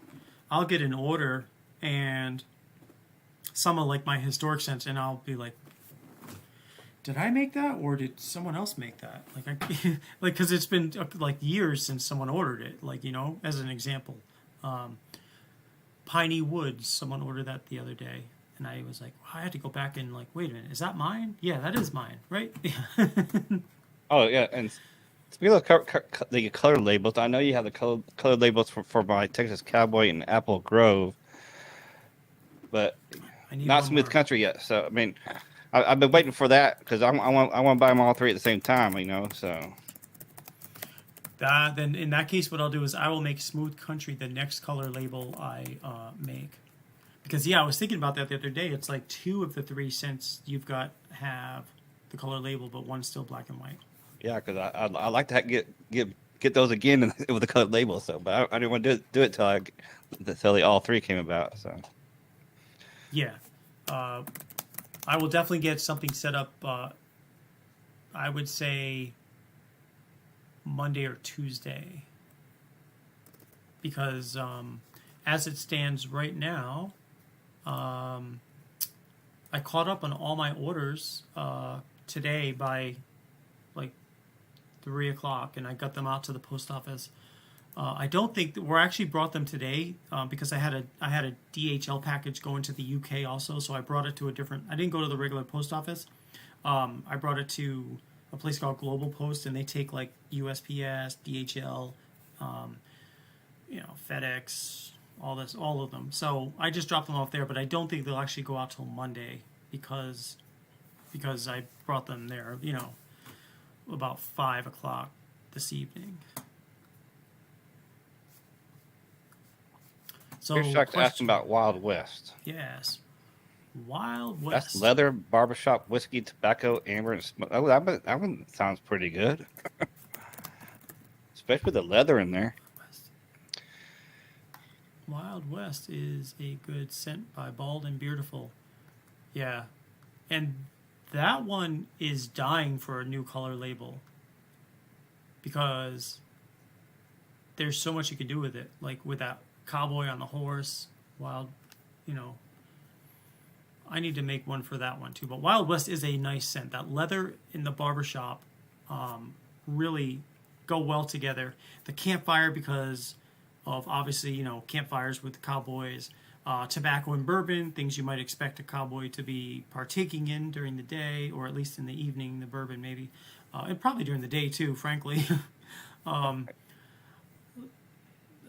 I'll get an order, and some of, like, my historic scents, and I'll be like, did I make that, or did someone else make that? Like, because it's been like years since someone ordered it. Like, you know, as an example, Piney Woods, someone ordered that the other day, and I was like, I had to go back and like, wait a minute, is that mine? Yeah, that is mine, right? Oh yeah, and speaking of the color labels, I know you have the color labels for my Texas Cowboy and Apple Grove, but not Smooth Country yet. So I mean, I've been waiting for that because I want to buy them all three at the same time, you know. So then in that case, what I'll do is I will make Smooth Country the next color label I make, Because I was thinking about that the other day. It's like 2 of the 3 scents you've got have the color label, but one's still black and white. Yeah, because I like to get those again with the colored label. So, but I didn't want to do it till the all 3 came about. So, Yeah, I will definitely get something set up. I would say Monday or Tuesday, because as it stands right now, I caught up on all my orders today by like 3 o'clock, and I got them out to the post office. I don't think that we're actually brought them today because I had a DHL package going to the UK also, so I brought it to a different. I didn't go to the regular post office. I brought it to a place called Global Post, and they take like USPS, DHL, FedEx, all of them. So I just dropped them off there, but I don't think they'll actually go out till Monday because I brought them there, about 5 o'clock this evening. So here's Chuck asking about Wild West. Yes, Wild West. That's leather, barbershop, whiskey, tobacco, amber, and smoke. Oh, that one sounds pretty good. Especially the leather in there. Wild West is a good scent by Bald and Beautiful. Yeah, and that one is dying for a new color label because there's so much you can do with it, like with that cowboy on the horse. Wild, I need to make one for that one too. But Wild West is a nice scent. That leather in the barbershop really go well together. The campfire, because of obviously, campfires with cowboys, tobacco and bourbon, things you might expect a cowboy to be partaking in during the day, or at least in the evening, the bourbon maybe, and probably during the day too, frankly.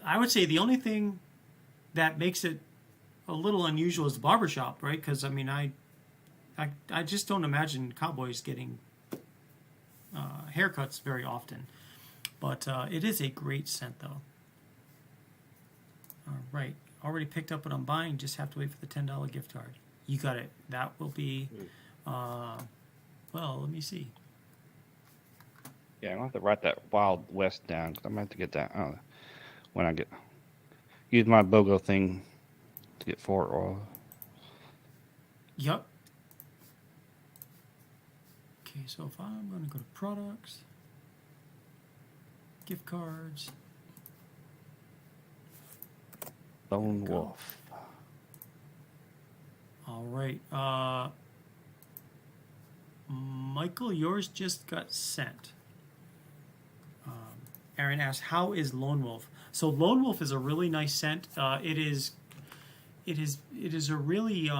I would say the only thing that makes it a little unusual is the barbershop, right? Because, I just don't imagine cowboys getting haircuts very often. But it is a great scent, though. All right. Already picked up what I'm buying. Just have to wait for the $10 gift card. You got it. That will be, let me see. Yeah, I'm going to have to write that Wild West down because I'm going to have to get that when I use my BOGO thing to get 4 oil. Yep. Okay, so if I'm going to go to products, gift cards. Lone Wolf. All right. Michael, yours just got sent. Aaron asks, how is Lone Wolf? So Lone Wolf is a really nice scent. It is a really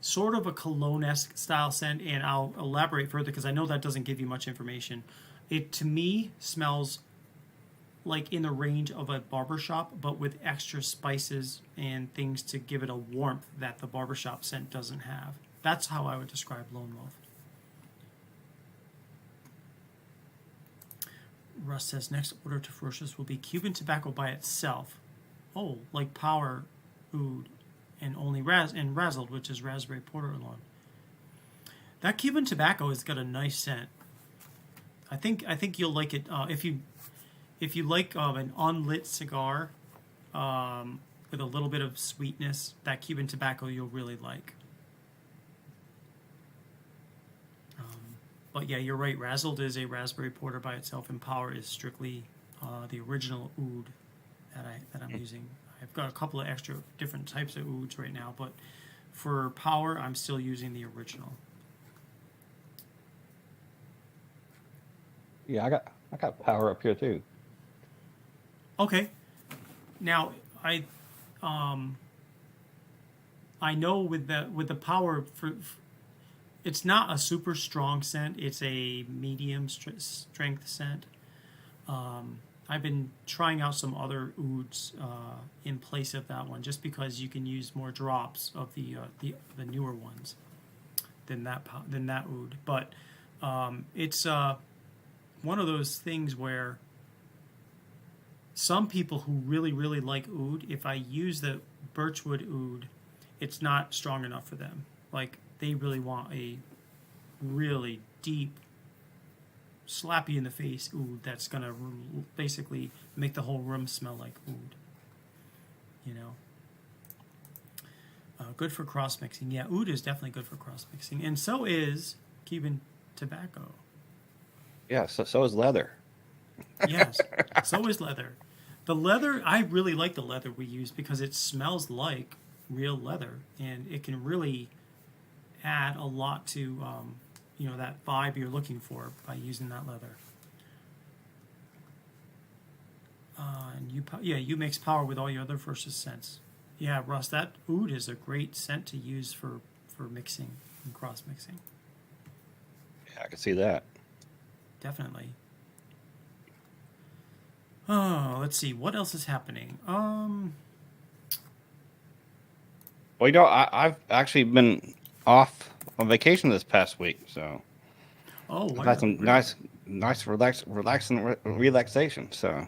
sort of a cologne-esque style scent, and I'll elaborate further because I know that doesn't give you much information. It, to me, smells like in the range of a barbershop, but with extra spices and things to give it a warmth that the barbershop scent doesn't have. That's how I would describe Lone Wolf. Russ says, next order to Ferocious will be Cuban tobacco by itself. Oh, like Power Oud and only Razzled, which is Raspberry Porter alone. That Cuban tobacco has got a nice scent. I think you'll like it if you like an unlit cigar with a little bit of sweetness. That Cuban tobacco you'll really like. But yeah, you're right. Razzled is a raspberry porter by itself, and Power is strictly the original oud that I'm using. I've got a couple of extra different types of ouds right now, but for Power, I'm still using the original. Yeah, I got Power up here too. Okay. Now I know with the Power for it's not a super strong scent. It's a medium strength scent. I've been trying out some other ouds in place of that one, just because you can use more drops of the newer ones than that oud. But it's one of those things where some people who really like oud, if I use the birchwood oud, it's not strong enough for them. Like, they really want a really deep, slap you in the face oud that's gonna basically make the whole room smell like oud. You know. Good for cross mixing. Yeah, oud is definitely good for cross mixing, and so is Cuban tobacco. Yeah, so is leather. Yes, so is leather. The leather, I really like the leather we use because it smells like real leather, and it can really add a lot to that vibe you're looking for by using that leather. And you mix power with all your other Ferocious scents. Yeah, Russ, that oud is a great scent to use for mixing and cross mixing. Yeah, I can see that. Definitely. Oh, let's see. What else is happening? Well, I've actually been off on vacation this past week, so Oh, I've had some really? nice relaxation. So,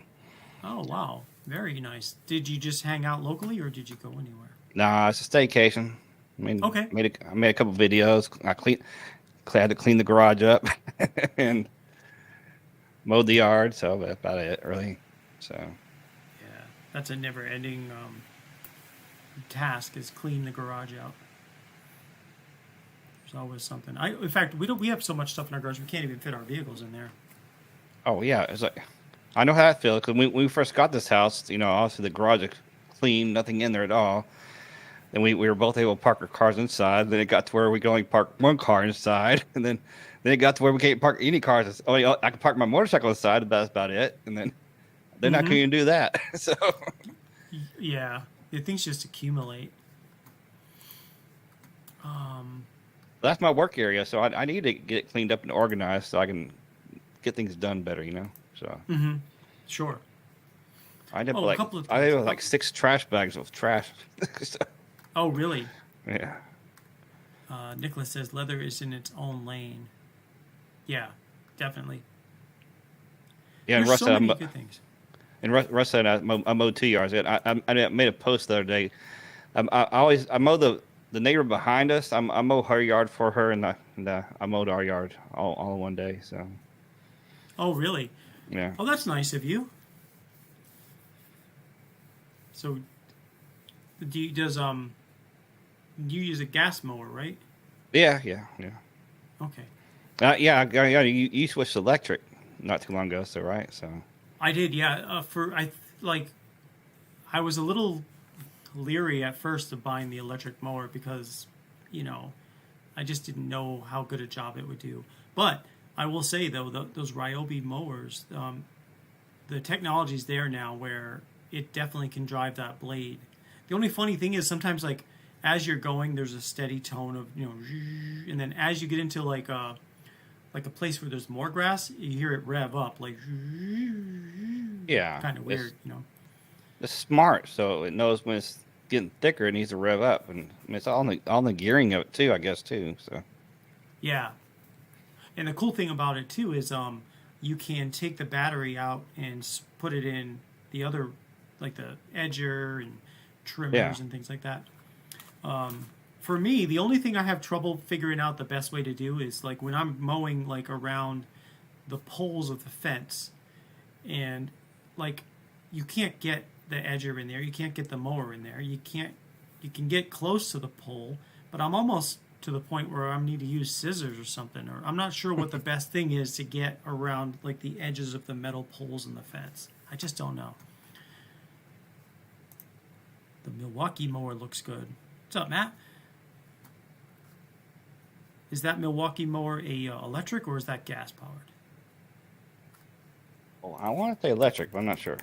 Oh, wow. Very nice. Did you just hang out locally or did you go anywhere? nah, it's a staycation. Okay. I made a couple videos. I had to clean the garage up and mowed the yard. So that's about it, really. So, Yeah. That's a never ending task is clean the garage out. There's always something. In fact, we have so much stuff in our garage we can't even fit our vehicles in there. oh yeah, it's like I know how that feels because when we first got this house, obviously the garage is clean, nothing in there at all. Then we were both able to park our cars inside. Then it got to where we could only park one car inside, and then it got to where we can't park any cars. Oh, I can park my motorcycle inside, but that's about it. And then I couldn't even do that. So Yeah. Things just accumulate. that's my work area. So I need to get it cleaned up and organized so I can get things done better. So Sure. I ended up Oh, a couple of I ended up things. with like 6 trash bags of trash. So, Oh, really? yeah. Nicholas says leather is in its own lane. Yeah, definitely. Yeah, and There's Russ so said, many good things. Russ said I mowed 2 yards. I made a post the other day. I mow the neighbor behind us. I mow her yard for her, and I mowed our yard all in one day. So Oh, really? yeah, Oh, that's nice of you. So, do you use a gas mower, right? yeah. Okay. You switched to electric not too long ago, so right? So I did, yeah. I was a little leery at first of buying the electric mower because, I just didn't know how good a job it would do. But I will say though, those Ryobi mowers, the technology's there now where it definitely can drive that blade. The only funny thing is sometimes like as you're going, there's a steady tone of and then as you get into like a place where there's more grass, you hear it rev up like yeah, kind of weird, it's smart, so it knows when it's getting thicker, it needs to rev up, and it's all in the gearing of it too, I guess too. So Yeah. And the cool thing about it too is you can take the battery out and put it in the other, like the edger and trimmers and things like that. For me, the only thing I have trouble figuring out the best way to do is like when I'm mowing like around the poles of the fence, and like you can't get the edger in there, you can't get the mower in there, you can get close to the pole, but I'm almost to the point where I need to use scissors or something, or I'm not sure what the best thing is to get around like the edges of the metal poles in the fence. I just don't know. The Milwaukee mower looks good. What's up, Matt? Is that Milwaukee mower a electric or is that gas powered? well, I want to say electric, but I'm not sure.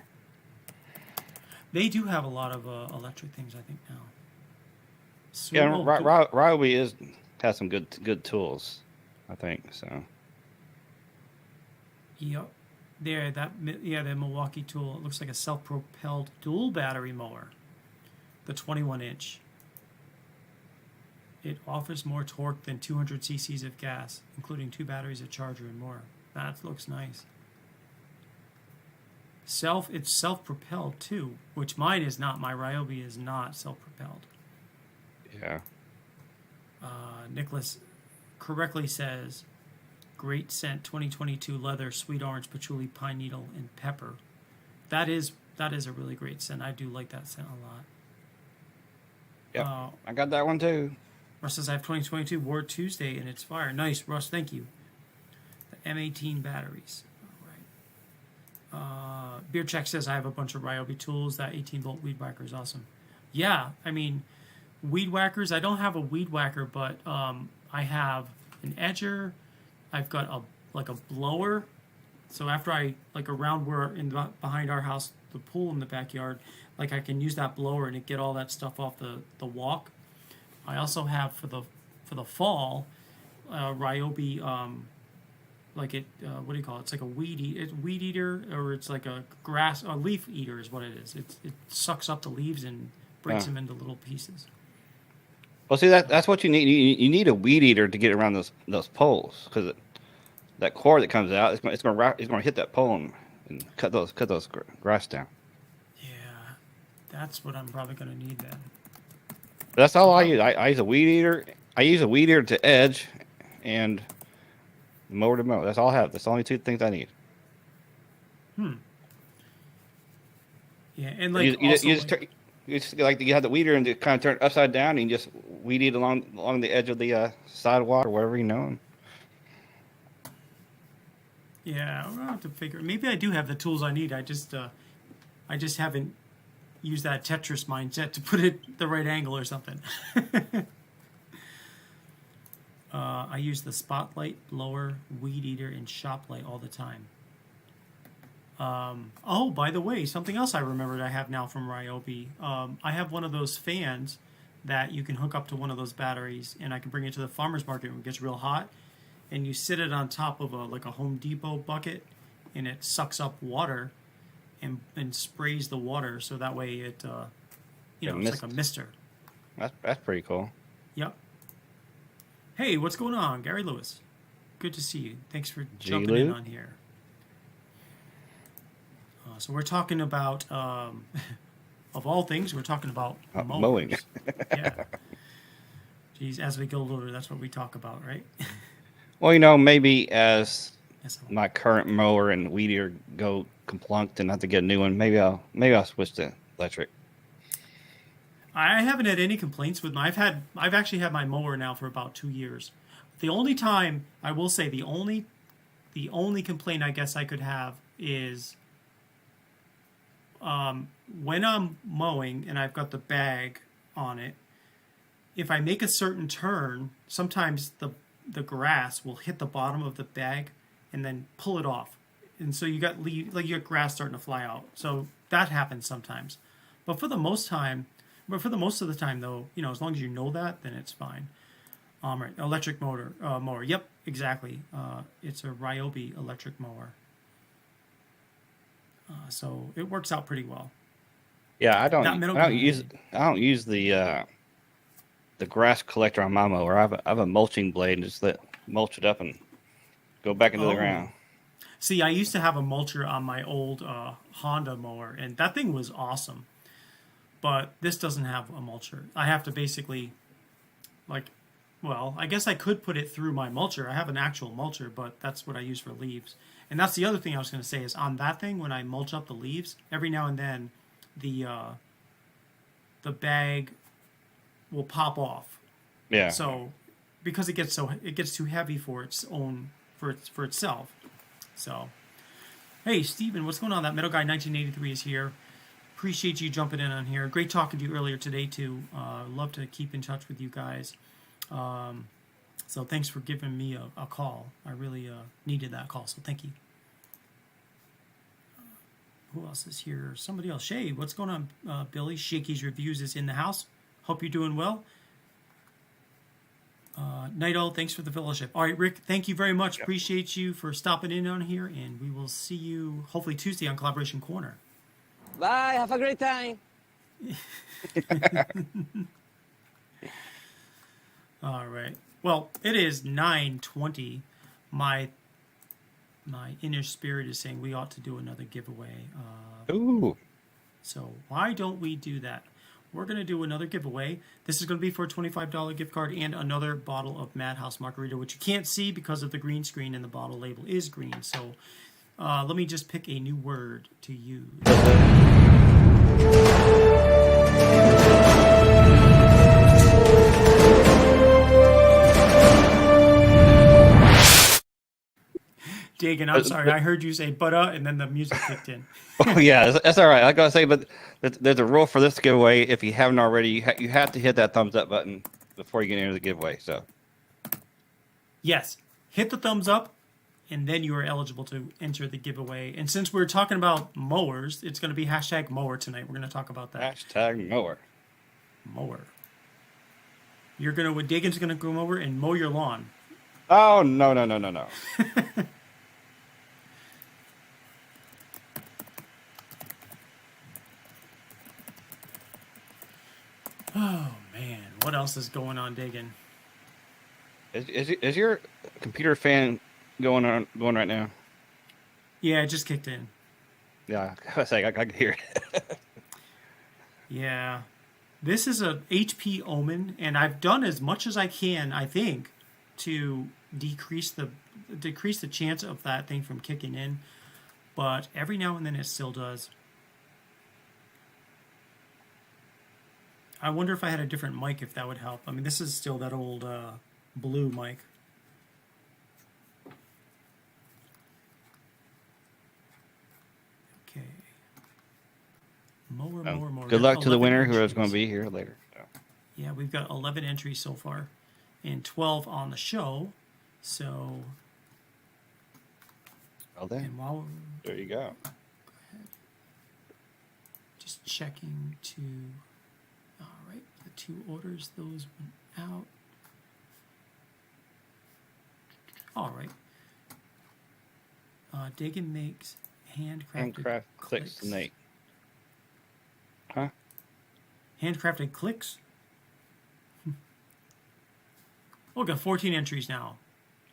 They do have a lot of electric things, I think now. Yeah, Swivel- Ryobi has some good tools, I think. So Yep. The Milwaukee tool. It looks like a self-propelled dual battery mower. The 21-inch. It offers more torque than 200 cc's of gas, including 2 batteries, a charger, and more. That looks nice. It's self-propelled too, which mine is not. My Ryobi is not self-propelled. Yeah. Nicholas correctly says, great scent 2022 leather, sweet orange, patchouli, pine needle, and pepper. That is a really great scent. I do like that scent a lot. Yeah. I got that one too. Russ says, I have 2022 Ward Tuesday and it's fire. Nice, Russ, thank you. The M18 batteries. All right. Beard Check says, I have a bunch of Ryobi tools. That 18-volt weed whacker is awesome. Yeah, I mean, weed whackers, I don't have a weed whacker, but I have an edger. I've got a blower. So after around where behind our house, the pool in the backyard, I can use that blower and get all that stuff off the walk. I also have for the fall, Ryobi, what do you call it? It's like a weed eater, or it's like a leaf eater is what it is. It sucks up the leaves and breaks them into little pieces. Well, see that's what you need. You need a weed eater to get around those poles, because that cord that comes out, it's going to hit that pole and cut those grass down. Yeah, that's what I'm probably going to need then. That's all I use. I use a weed eater. I use a weed eater to edge, and mower to mow. That's all I have. That's the only two things I need. Yeah, and you have the weeder and just kind of turn it upside down, and you just weed eat along the edge of the sidewalk or wherever Yeah, I'll have to figure. Maybe I do have the tools I need. I just haven't used that Tetris mindset to put it the right angle or something. I use the spotlight, blower, weed eater, and shop light all the time. By the way, something else I remembered I have now from Ryobi. I have one of those fans that you can hook up to one of those batteries, and I can bring it to the farmer's market when it gets real hot. And you sit it on top of a Home Depot bucket, and it sucks up water and sprays the water, so that way it's like a mister. That's pretty cool. Yep. Hey, what's going on, Gary Lewis? Good to see you. Thanks for jumping in on here. So we're talking about, of all things, we're talking about mowing. Yeah. Geez, as we get older, that's what we talk about, right? Well, maybe as my current mower and weed eater go complunked and have to get a new one, maybe I'll switch to electric. I haven't had any complaints with I've actually had my mower now for about 2 years. The only time I will say the only complaint I guess I could have is when I'm mowing and I've got the bag on it. If I make a certain turn, sometimes the grass will hit the bottom of the bag and then pull it off, and so you got grass starting to fly out. So that happens sometimes, but for the most of the time though, as long as you know that, then it's fine. Right, electric mower. Yep, exactly. It's a Ryobi electric mower. So it works out pretty well. Yeah, I don't use the grass collector on my mower. I have a mulching blade and just mulch it up and go back into the ground. See, I used to have a mulcher on my old Honda mower, and that thing was awesome. But this doesn't have a mulcher. I have to basically, I guess I could put it through my mulcher. I have an actual mulcher, but that's what I use for leaves. And that's the other thing I was going to say is on that thing, when I mulch up the leaves, every now and then the bag will pop off. Yeah. So because it gets too heavy for itself. So, hey Steven, what's going on? That Metal Guy 1983 is here. Appreciate you jumping in on here. Great talking to you earlier today too. Love to keep in touch with you guys. So thanks for giving me a call. I really needed that call, so thank you. Who else is here? Somebody else. Shay, what's going on, Billy? Shakey's Reviews is in the house. Hope you're doing well. Nighto, thanks for the fellowship. All right, Rick, thank you very much. Yep. Appreciate you for stopping in on here, and we will see you hopefully Tuesday on Collaboration Corner. Bye. Have a great time. All right. Well, it is 9:20. My my inner spirit is saying we ought to do another giveaway. Ooh. So why don't we do that? We're going to do another giveaway. This is going to be for a $25 gift card and another bottle of Madhouse Margarita, which you can't see because of the green screen and the bottle label is green. So let me just pick a new word to use. Dagan, I'm sorry. I heard you say "butta" and then the music kicked in. Oh yeah, that's all right. I gotta say, but there's a rule for this giveaway. If you haven't already, you have to hit that thumbs up button before you get into the giveaway. So Yes, hit the thumbs up, and then you are eligible to enter the giveaway. And since we're talking about mowers, it's going to be #mower tonight. We're going to talk about that. #mower. Mower. Dagan's going to come over and mow your lawn. Oh no. Oh man, what else is going on, Dagan? Is your computer fan going right now? Yeah, it just kicked in. Yeah, I was like, I can hear it. Yeah, this is a HP Omen, and I've done as much as I can, I think, to decrease the chance of that thing from kicking in. But every now and then it still does. I wonder if I had a different mic, if that would help. I mean, this is still that old blue mic. Okay. Mower. Good luck to the 11 winner, whoever's entries. going to be here later. So. Yeah, we've got 11 entries so far, and 12 on the show. So, Well then, and while there you go. just checking to, all right, the 2 orders, those went out. All right. Dagan makes handcrafted Clicks tonight. Huh? Handcrafted clicks. Oh, got 14 entries now.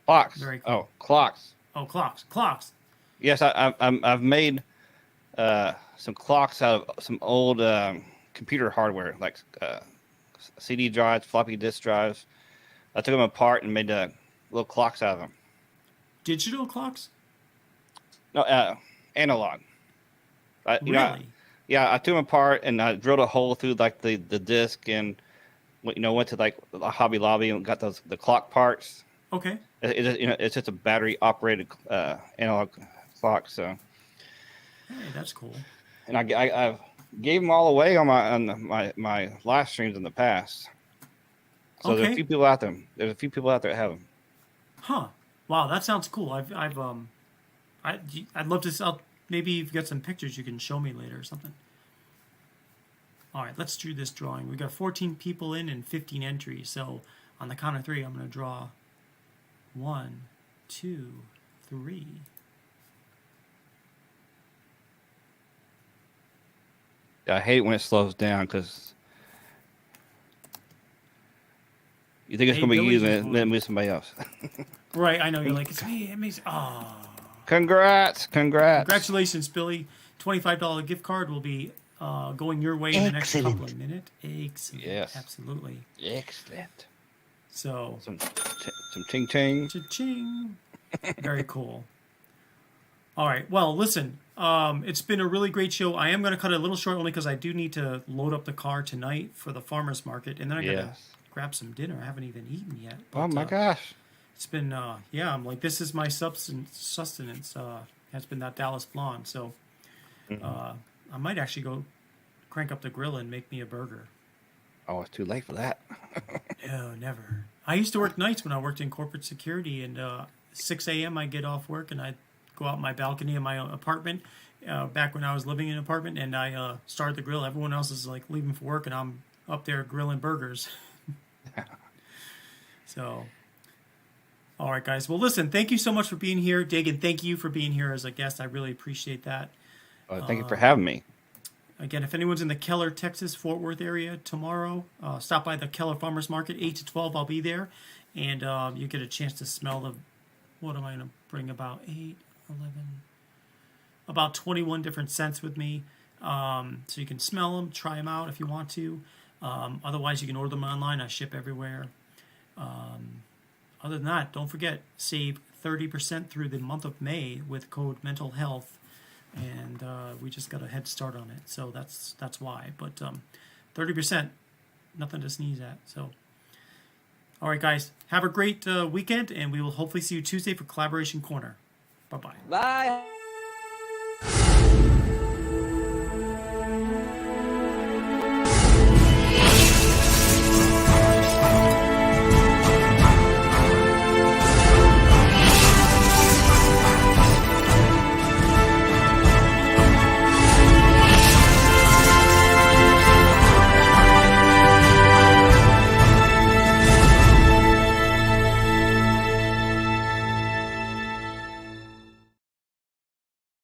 Clocks. Very cool. Oh, clocks. Oh, clocks. Yes, I've made some clocks out of some old computer hardware, like CD drives, floppy disk drives. I took them apart and made little clocks out of them. Digital clocks? No, analog. Really? Yeah, I took them apart and I drilled a hole through like the disc and went to like a Hobby Lobby and got the clock parts. Okay. It's just a battery operated analog clock. So. Hey, that's cool. And I gave them all away on my live streams in the past. So Okay. there's a few people out there. There's a few people out there that have them. Huh. Wow, that sounds cool. I'd love to. Maybe you've got some pictures you can show me later or something. All right, let's do this drawing. We got 14 people in and 15 entries. So on the count of 3, I'm going to draw 1, 2, 3. I hate when it slows down because you think it's going to be you, then it moves somebody else. Right, I know. You're like, it's me. It makes. Oh. Congrats. Congratulations, Billy. $25 gift card will be going your way in the next couple of minutes. Excellent. Yes. Absolutely. Excellent. So. Some ching. Cha-ching. Very cool. All right. Well, listen. It's been a really great show. I am going to cut it a little short only because I do need to load up the car tonight for the farmer's market. And then I got to grab some dinner. I haven't even eaten yet. But, Oh, my gosh. It's been, I'm like, this is my sustenance. It's been that Dallas blonde. So I might actually go crank up the grill and make me a burger. Oh, it's too late for that. No, never. I used to work nights when I worked in corporate security, and 6 a.m. I'd get off work and I'd go out my balcony in my apartment back when I was living in an apartment, and I started the grill. Everyone else is like leaving for work, and I'm up there grilling burgers. So, all right, guys. Well, listen, thank you so much for being here. Dagan, thank you for being here as a guest. I really appreciate that. Thank you for having me. Again, if anyone's in the Keller, Texas, Fort Worth area tomorrow, stop by the Keller Farmers Market, 8 to 12. I'll be there. And you get a chance to smell what am I going to bring about? 8, 11, about 21 different scents with me. So you can smell them, try them out if you want to. Otherwise, you can order them online. I ship everywhere. Other than that, don't forget, save 30% through the month of May with code Mental Health, and we just got a head start on it. So that's why. But 30%, nothing to sneeze at. So, all right, guys, have a great weekend, and we will hopefully see you Tuesday for Collaboration Corner. Bye-bye. Bye.